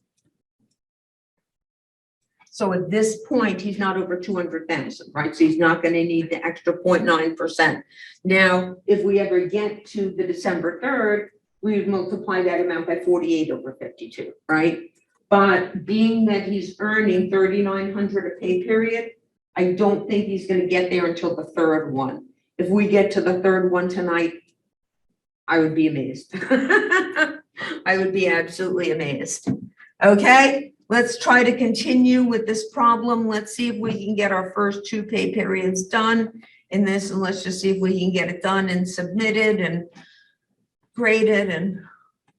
So at this point, he's not over 200,000, right? So he's not going to need the extra 0.9%. Now, if we ever get to the December 3rd, we would multiply that amount by 48 over 52, right? But being that he's earning 3,900 a pay period, I don't think he's going to get there until the 3rd one. If we get to the 3rd one tonight, I would be amazed. I would be absolutely amazed. Okay. Let's try to continue with this problem. Let's see if we can get our first 2 pay periods done in this, and let's just see if we can get it done and submitted and graded and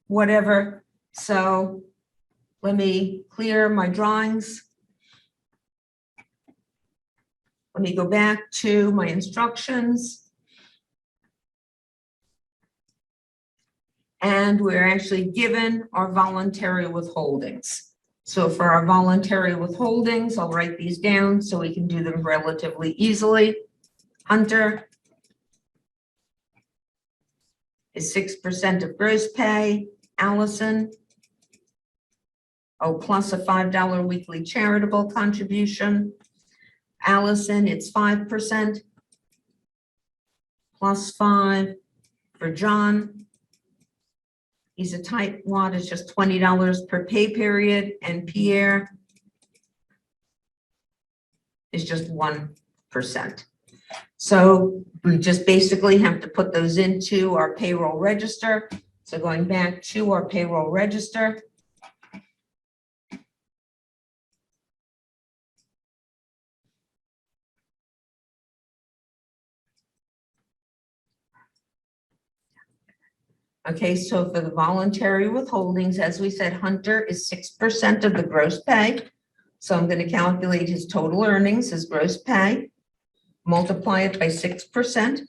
whatever. So Let me clear my drawings. Let me go back to my instructions. And we're actually given our voluntary withholdings. So for our voluntary withholdings, I'll write these down so we can do them relatively easily. Hunter is 6% of gross pay. Allison, plus a $5 weekly charitable contribution. Allison, it's 5% plus 5 for John. He's a tight wad, it's just $20 per pay period, and Pierre is just 1%. So we just basically have to put those into our payroll register. So going back to our payroll register. Okay, so for the voluntary withholdings, as we said, Hunter is 6% of the gross pay. So I'm going to calculate his total earnings, his gross pay, multiply it by 6%,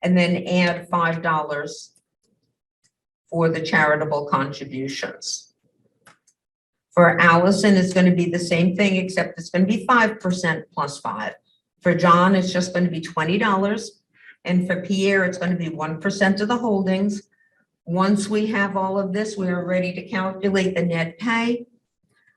and then add $5 for the charitable contributions. For Allison, it's going to be the same thing, except it's going to be 5% plus 5. For John, it's just going to be $20. And for Pierre, it's going to be 1% of the holdings. Once we have all of this, we are ready to calculate the net pay.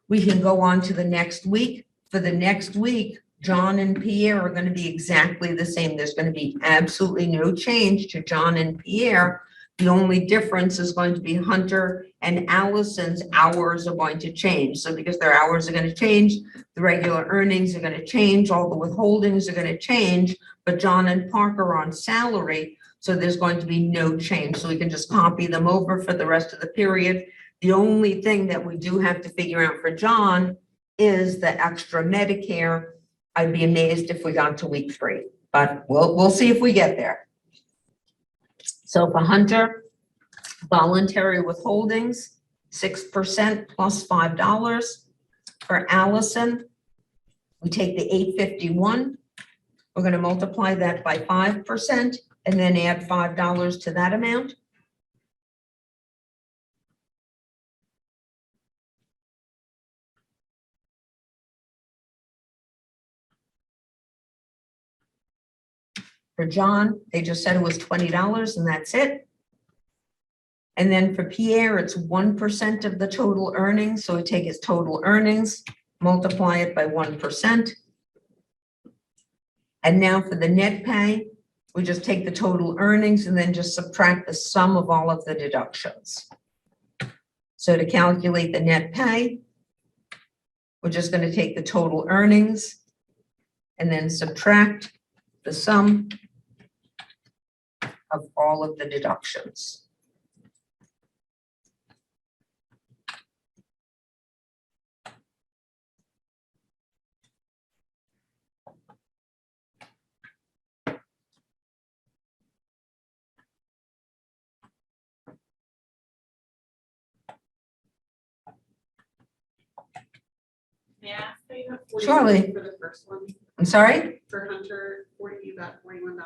We can go on to the next week. For the next week, John and Pierre are going to be exactly the same. There's going to be absolutely no change to John and Pierre. The only difference is going to be Hunter and Allison's hours are going to change. So because their hours are going to change, the regular earnings are going to change, all the withholdings are going to change, but John and Parker are on salary, so there's going to be no change. So we can just copy them over for the rest of the period. The only thing that we do have to figure out for John is the extra Medicare. I'd be amazed if we got to week 3, but we'll see if we get there. So for Hunter, voluntary withholdings, 6% plus $5. For Allison, we take the 851. We're going to multiply that by 5% and then add $5 to that amount. For John, they just said it was $20 and that's it. And then for Pierre, it's 1% of the total earnings. So we take his total earnings, multiply it by 1%. And now for the net pay, we just take the total earnings and then just subtract the sum of all of the deductions. So to calculate the net pay, we're just going to take the total earnings and then subtract the sum of all of the deductions. May I ask that you have 40 Surely. for the first one? I'm sorry? For Hunter, you got $41.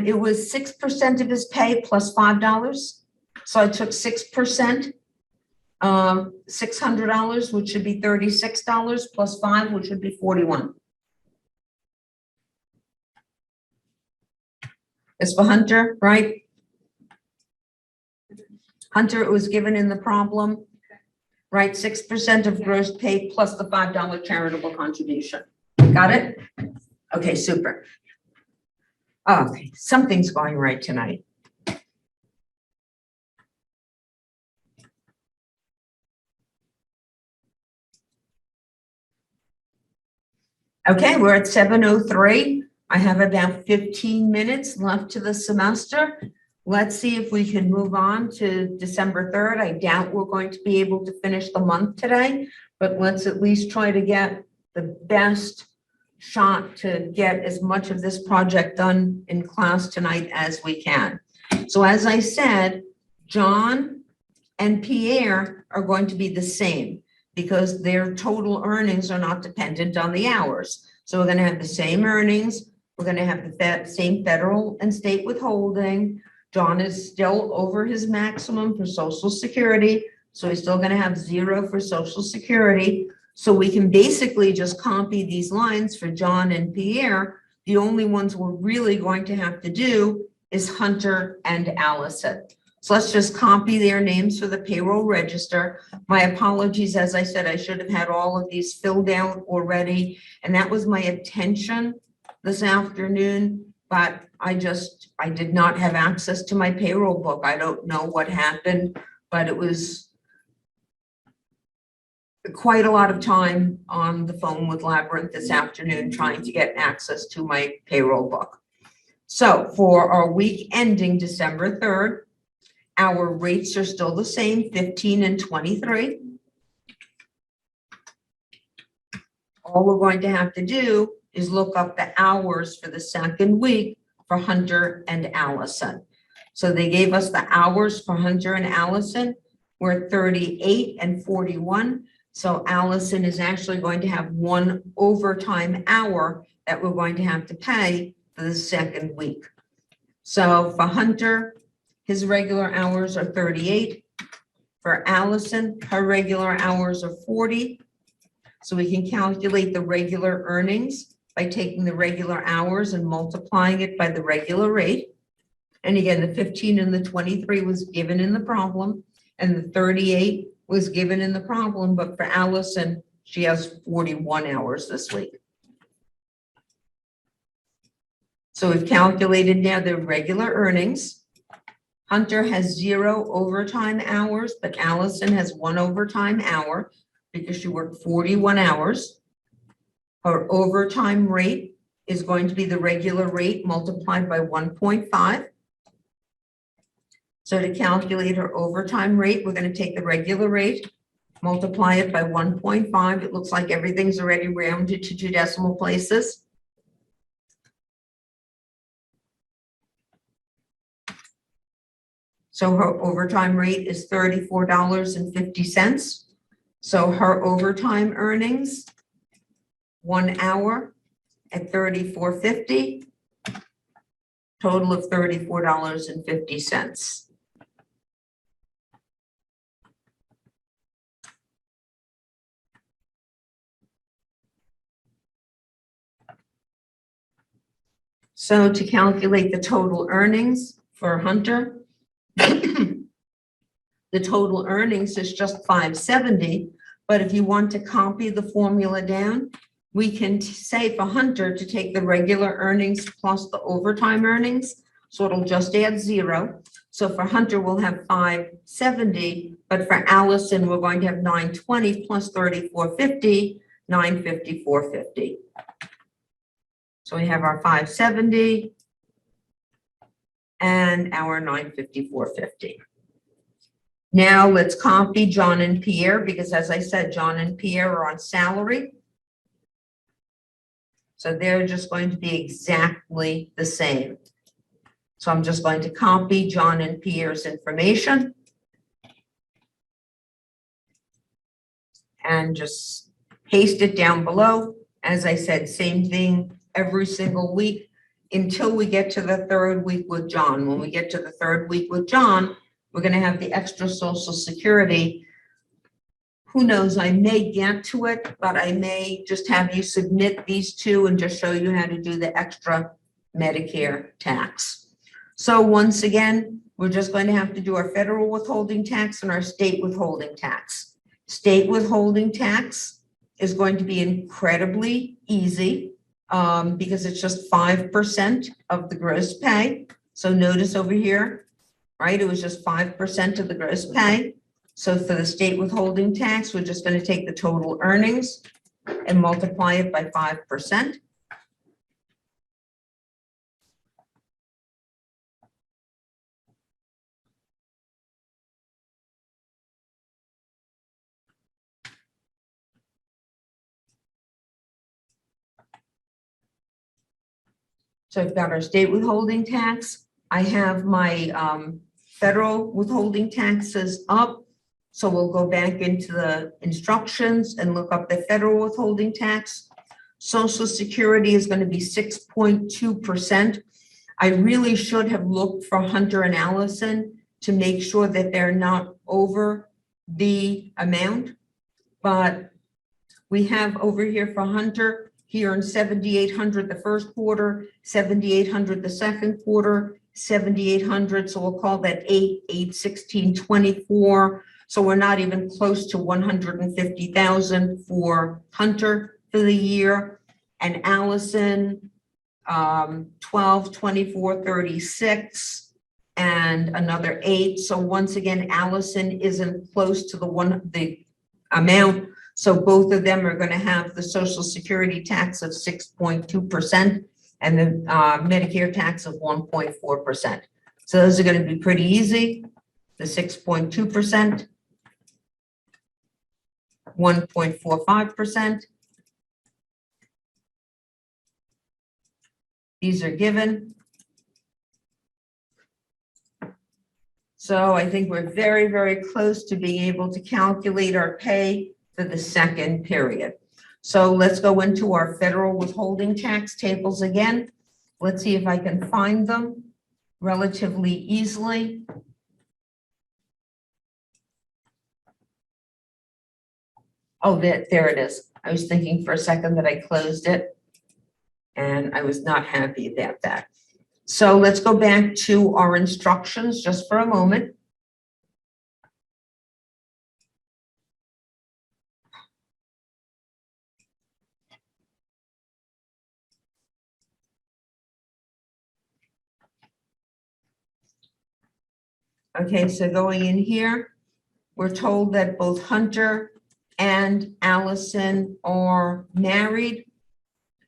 It was 6% of his pay plus $5. So I took 6%, $600, which should be $36 plus 5, which would be 41. It's for Hunter, right? Hunter, it was given in the problem, right? 6% of gross pay plus the $5 charitable contribution. Got it? Okay, super. Okay, something's going right tonight. Okay, we're at 7:03. I have about 15 minutes left to the semester. Let's see if we can move on to December 3rd. I doubt we're going to be able to finish the month today, but let's at least try to get the best shot to get as much of this project done in class tonight as we can. So as I said, John and Pierre are going to be the same because their total earnings are not dependent on the hours. So we're gonna have the same earnings. We're gonna have the same federal and state withholding. John is still over his maximum for Social Security, so he's still gonna have 0 for Social Security. So we can basically just copy these lines for John and Pierre. The only ones we're really going to have to do is Hunter and Allison. So let's just copy their names for the payroll register. My apologies, as I said, I should have had all of these filled out already, and that was my intention this afternoon, but I did not have access to my payroll book. I don't know what happened, but it was quite a lot of time on the phone with Labyrinth this afternoon trying to get access to my payroll book. So for our week ending December 3rd, our rates are still the same, 15 and 23. All we're going to have to do is look up the hours for the second week for Hunter and Allison. So they gave us the hours for Hunter and Allison. We're 38 and 41. So Allison is actually going to have 1 overtime hour that we're going to have to pay for the second week. So for Hunter, his regular hours are 38. For Allison, her regular hours are 40. So we can calculate the regular earnings by taking the regular hours and multiplying it by the regular rate. And again, the 15 and the 23 was given in the problem, and the 38 was given in the problem, but for Allison, she has 41 hours this week. So we've calculated now the regular earnings. Hunter has 0 overtime hours, but Allison has 1 overtime hour because she worked 41 hours. Her overtime rate is going to be the regular rate multiplied by 1.5. So to calculate her overtime rate, we're going to take the regular rate, multiply it by 1.5. It looks like everything's already rounded to 2 decimal places. So her overtime rate is $34.50. So her overtime earnings, 1 hour at $34.50, total of $34.50. So to calculate the total earnings for Hunter, the total earnings is just 570, but if you want to copy the formula down, we can say for Hunter to take the regular earnings plus the overtime earnings, so it'll just add 0. So for Hunter, we'll have 570, but for Allison, we're going to have 920 plus 3450, 954.50. So we have our 570 and our 954.50. Now let's copy John and Pierre, because as I said, John and Pierre are on salary. So they're just going to be exactly the same. So I'm just going to copy John and Pierre's information and just paste it down below. As I said, same thing every single week until we get to the 3rd week with John. When we get to the 3rd week with John, we're going to have the extra Social Security. Who knows, I may get to it, but I may just have you submit these 2 and just show you how to do the extra Medicare tax. So once again, we're just going to have to do our federal withholding tax and our state withholding tax. State withholding tax is going to be incredibly easy because it's just 5% of the gross pay. So notice over here, right, it was just 5% of the gross pay. So for the state withholding tax, we're just going to take the total earnings and multiply it by 5%. So I've got our state withholding tax. I have my Federal withholding taxes up. So we'll go back into the instructions and look up the federal withholding tax. Social Security is going to be 6.2%. I really should have looked for Hunter and Allison to make sure that they're not over the amount. But we have over here for Hunter, he earned 7,800 the first quarter, 7,800 the second quarter, 7,800, so we'll call that 8,1624. So we're not even close to 150,000 for Hunter for the year. And Allison, 12,2436 and another 8. So once again, Allison isn't close to the amount. So both of them are going to have the Social Security tax of 6.2% and the Medicare tax of 1.4%. So those are going to be pretty easy. The 6.2%, 1.45%. These are given. So I think we're very, very close to being able to calculate our pay for the second period. So let's go into our federal withholding tax tables again. Let's see if I can find them relatively easily. Oh, there it is. I was thinking for a second that I closed it, and I was not happy about that. So let's go back to our instructions just for a moment. Okay, so going in here, we're told that both Hunter and Allison are married.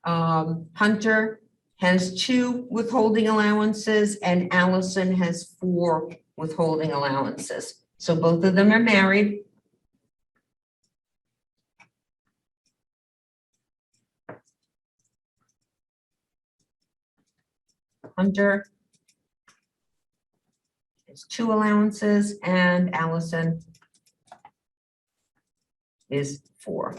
Hunter has 2 withholding allowances and Allison has 4 withholding allowances. So both of them are married. Hunter has 2 allowances and Allison is 4.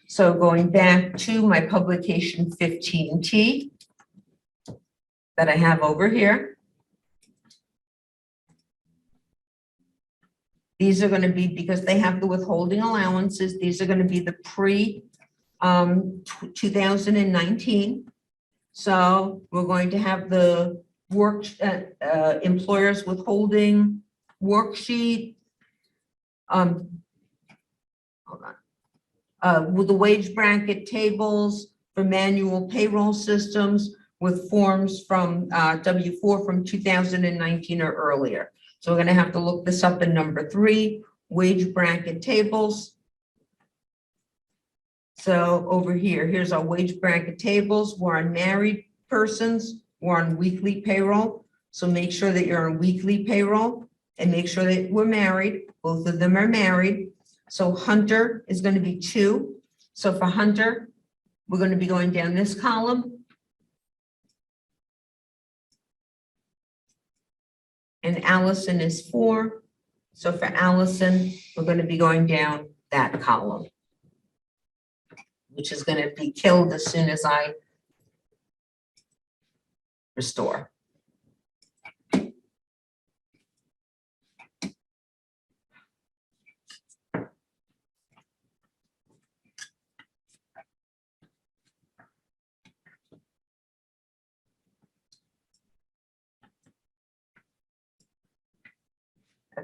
So going back to my publication 15T that I have over here. These are going to be, because they have the withholding allowances, these are going to be the pre-2019. So we're going to have the employers withholding worksheet. Hold on. With the wage bracket tables for manual payroll systems with forms from W-4 from 2019 or earlier. So we're going to have to look this up in number 3, wage bracket tables. So over here, here's our wage bracket tables. We're on married persons. We're on weekly payroll. So make sure that you're on weekly payroll and make sure that we're married. Both of them are married. So Hunter is going to be 2. So for Hunter, we're going to be going down this column. And Allison is 4. So for Allison, we're going to be going down that column, which is going to be killed as soon as I restore.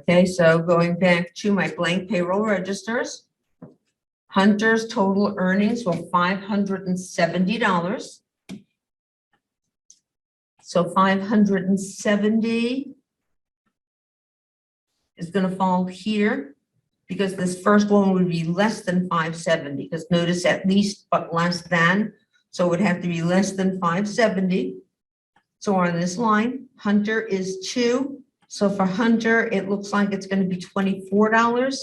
Okay, so going back to my blank payroll registers, Hunter's total earnings were $570. So 570 is going to fall here because this first one would be less than 570, because notice at least but less than, so it would have to be less than 570. So on this line, Hunter is 2. So for Hunter, it looks like it's going to be $24.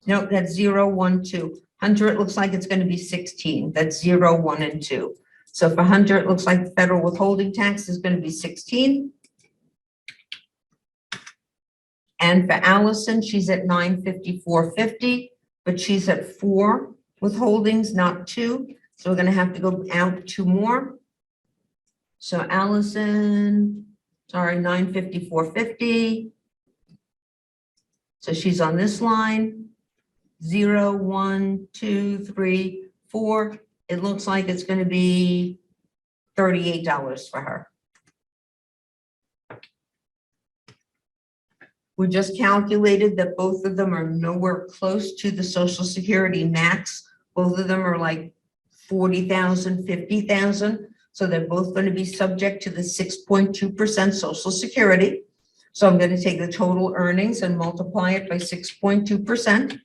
No, that's 0, 1, 2. Hunter, it looks like it's going to be 16. That's 0, 1, and 2. So for Hunter, it looks like the federal withholding tax is going to be 16. And for Allison, she's at 954.50, but she's at 4 withholdings, not 2. So we're gonna have to go out 2 more. So Allison, sorry, 954.50. So she's on this line. 0, 1, 2, 3, 4. It looks like it's gonna be $38 for her. We just calculated that both of them are nowhere close to the Social Security max. Both of them are like 40,000, 50,000. So they're both going to be subject to the 6.2% Social Security. So I'm going to take the total earnings and multiply it by 6.2%.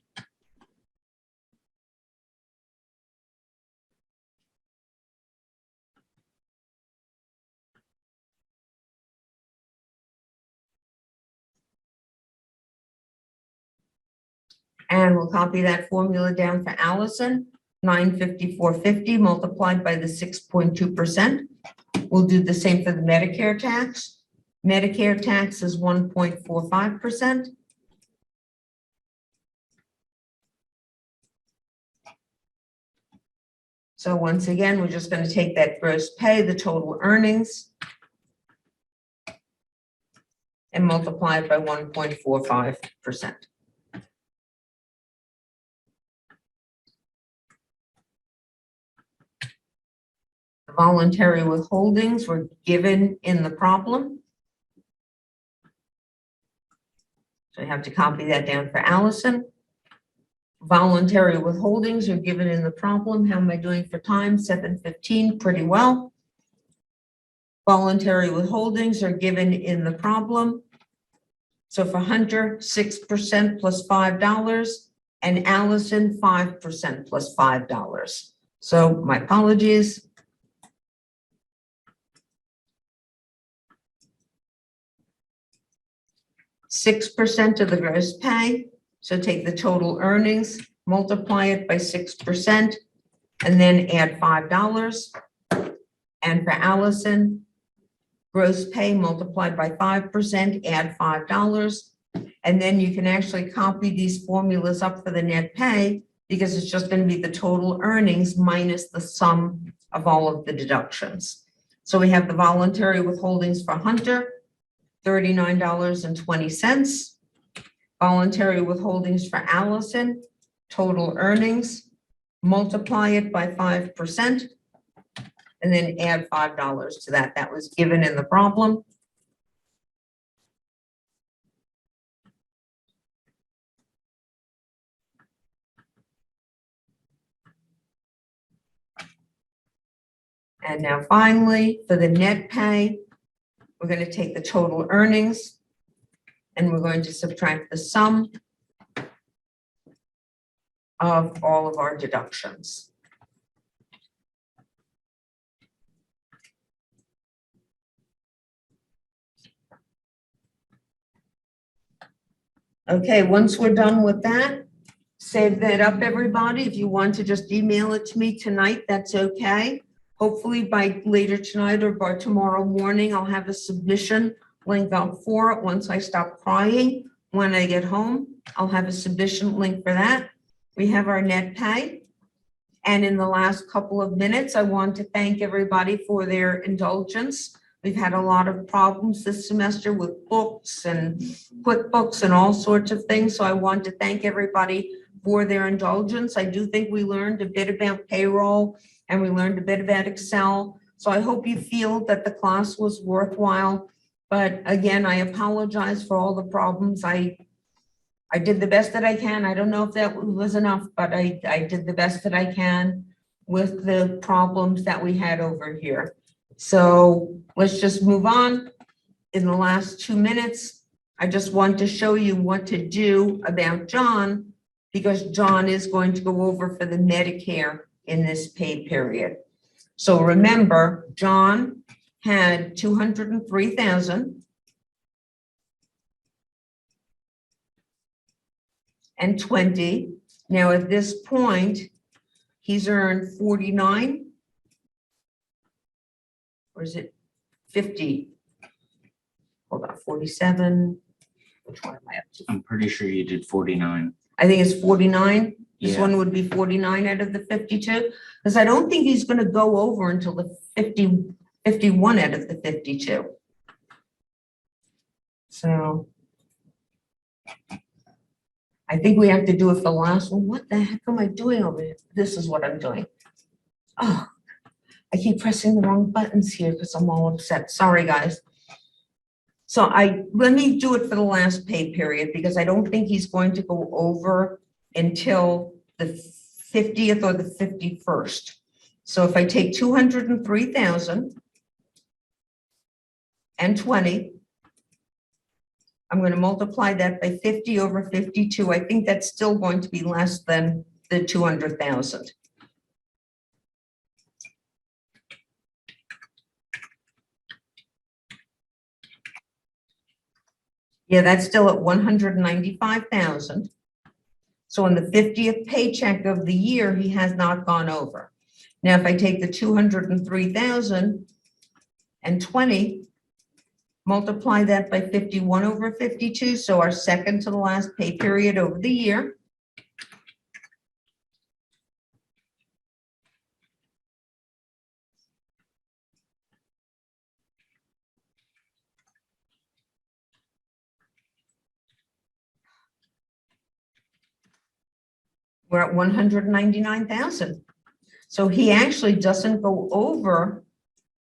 And we'll copy that formula down for Allison, 954.50 multiplied by the 6.2%. We'll do the same for the Medicare tax. Medicare tax is 1.45%. So once again, we're just going to take that gross pay, the total earnings, and multiply it by 1.45%. The voluntary withholdings were given in the problem. So I have to copy that down for Allison. Voluntary withholdings are given in the problem. How am I doing for time? 7:15, pretty well. Voluntary withholdings are given in the problem. So for Hunter, 6% plus $5, and Allison, 5% plus $5. So my apologies. 6% of the gross pay. So take the total earnings, multiply it by 6%, and then add $5. And for Allison, gross pay multiplied by 5%, add $5. And then you can actually copy these formulas up for the net pay because it's just going to be the total earnings minus the sum of all of the deductions. So we have the voluntary withholdings for Hunter, $39.20. Voluntary withholdings for Allison, total earnings, multiply it by 5%, and then add $5 to that. That was given in the problem. And now finally, for the net pay, we're going to take the total earnings and we're going to subtract the sum of all of our deductions. Okay, once we're done with that, save that up, everybody. If you want to just email it to me tonight, that's okay. Hopefully by later tonight or by tomorrow morning, I'll have a submission link up for it. Once I stop crying, when I get home, I'll have a submission link for that. We have our net pay. And in the last couple of minutes, I want to thank everybody for their indulgence. We've had a lot of problems this semester with books and QuickBooks and all sorts of things. So I want to thank everybody for their indulgence. I do think we learned a bit about payroll and we learned a bit about Excel. So I hope you feel that the class was worthwhile. But again, I apologize for all the problems. I did the best that I can. I don't know if that was enough, but I did the best that I can with the problems that we had over here. So let's just move on. In the last 2 minutes, I just want to show you what to do about John, because John is going to go over for the Medicare in this pay period. So remember, John had $203,020. Now at this point, he's earned 49, or is it 50? Hold on, 47, Which one am I up to? I'm pretty sure you did 49. I think it's 49. This Yeah. one would be 49 out of the 52, because I don't think he's gonna go over until the 51 out of the 52. So I think we have to do it for the last one. What the heck am I doing over here? This is what I'm doing. Oh, I keep pressing the wrong buttons here because I'm all upset. Sorry, guys. So let me do it for the last pay period because I don't think he's going to go over until the 50th or the 51st. So if I take 203,020, I'm going to multiply that by 50 over 52. I think that's still going to be less than the 200,000. Yeah, that's still at 195,000. So on the 50th paycheck of the year, he has not gone over. Now, if I take the 203,020, multiply that by 51 over 52, so our second to the last pay period over the year. We're at 199,000. So he actually doesn't go over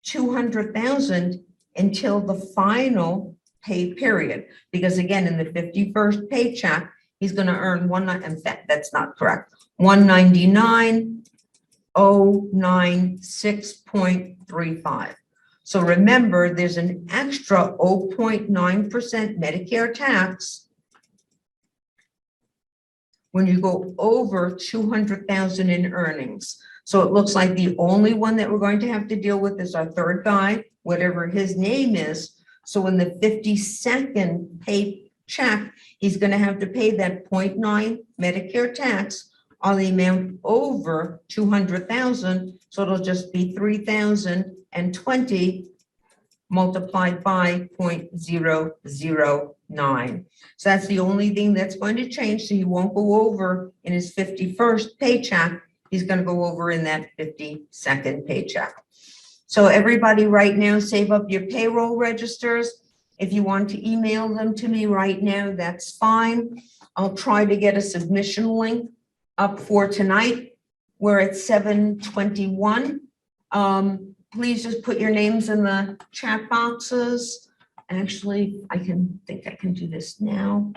200,000 until the final pay period. Because again, in the 51st paycheck, he's going to earn in fact, that's not correct, 199,096.35. So remember, there's an extra 0.9% Medicare tax when you go over 200,000 in earnings. So it looks like the only one that we're going to have to deal with is our third guy, whatever his name is. So in the 52nd pay check, he's going to have to pay that 0.9 Medicare tax on the amount over 200,000. So it'll just be 3,020 multiplied by 0.009. So that's the only thing that's going to change. So he won't go over in his 51st paycheck. He's going to go over in that 52nd paycheck. So everybody right now, save up your payroll registers. If you want to email them to me right now, that's fine. I'll try to get a submission link up for tonight. We're at 7:21. Please just put your names in the chat boxes. Actually, I think I can do this now.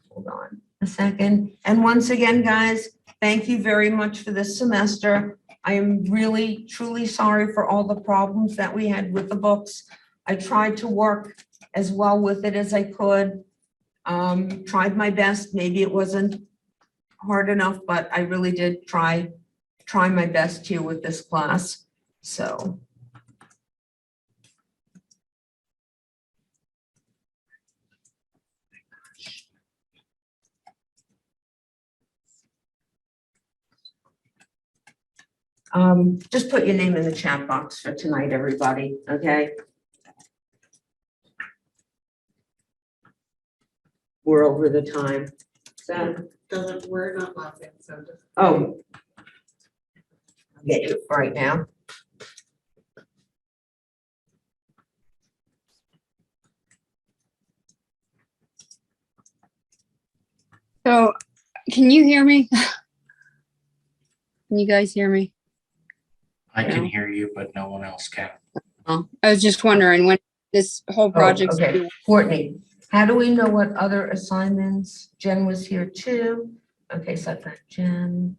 Hold on a second. And once again, guys, thank you very much for this semester. I am really, truly sorry for all the problems that we had with the books. I tried to work as well with it as I could. Tried my best. Maybe it wasn't hard enough, but I really did try my best here with this class. So. Just put your name in the chat box for tonight, everybody, okay? We're over the time. So, We're not laughing, so just. oh. I'll get you right now. So, can you hear me? Can you guys hear me? I can No. hear you, but no one else can. Oh, I was just wondering when this whole project's Okay, due. Courtney, how do we know what other assignments? Jen was here too. Okay, so I've got Jen.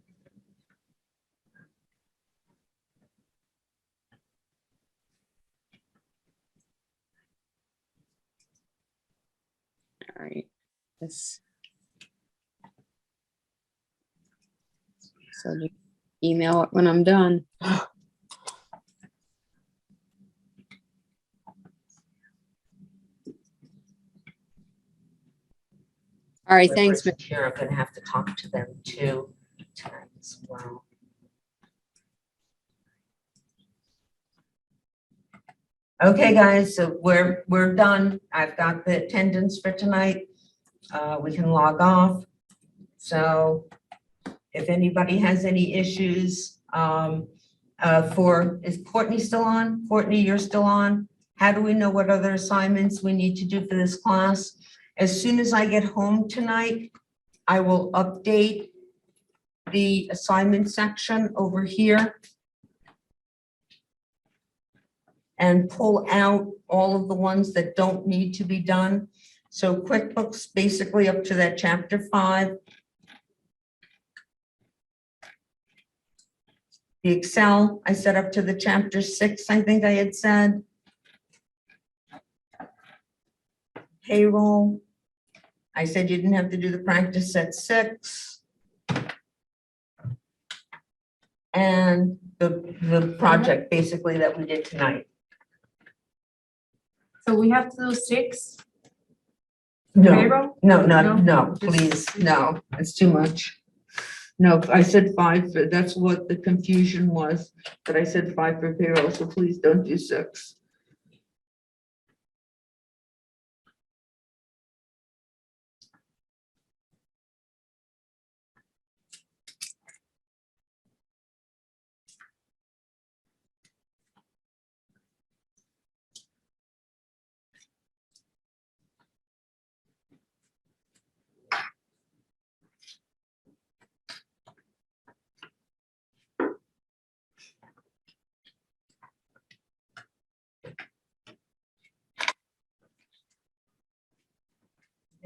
All right. This. So just email it when I'm done. All right, thanks. Whoever's here, I'm gonna have to talk to them too tonight as well. Okay, guys, so we're done. I've got the attendance for tonight. We can log off. So if anybody has any issues, is Courtney still on? Courtney, you're still on? How do we know what other assignments we need to do for this class? As soon as I get home tonight, I will update the assignment section over here and pull out all of the ones that don't need to be done. So QuickBooks, basically up to that chapter 5. The Excel, I set up to the chapter 6, I think I had said. Payroll, I said you didn't have to do the practice at 6. And the project basically that we did tonight. So we have to do 6 No, payroll? no, No, no, just- please, no, it's too much. No, I said 5, that's what the confusion was, but I said 5 for payroll, so please don't do 6.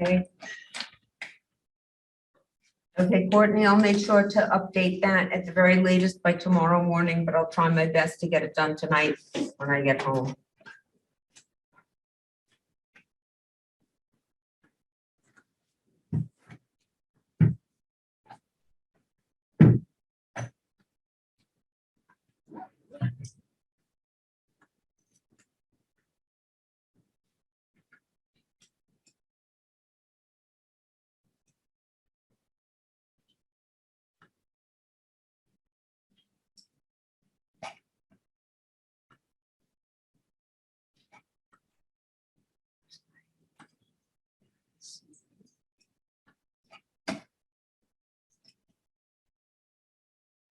Okay. Okay, Courtney, I'll make sure to update that at the very latest by tomorrow morning, but I'll try my best to get it done tonight when I get home.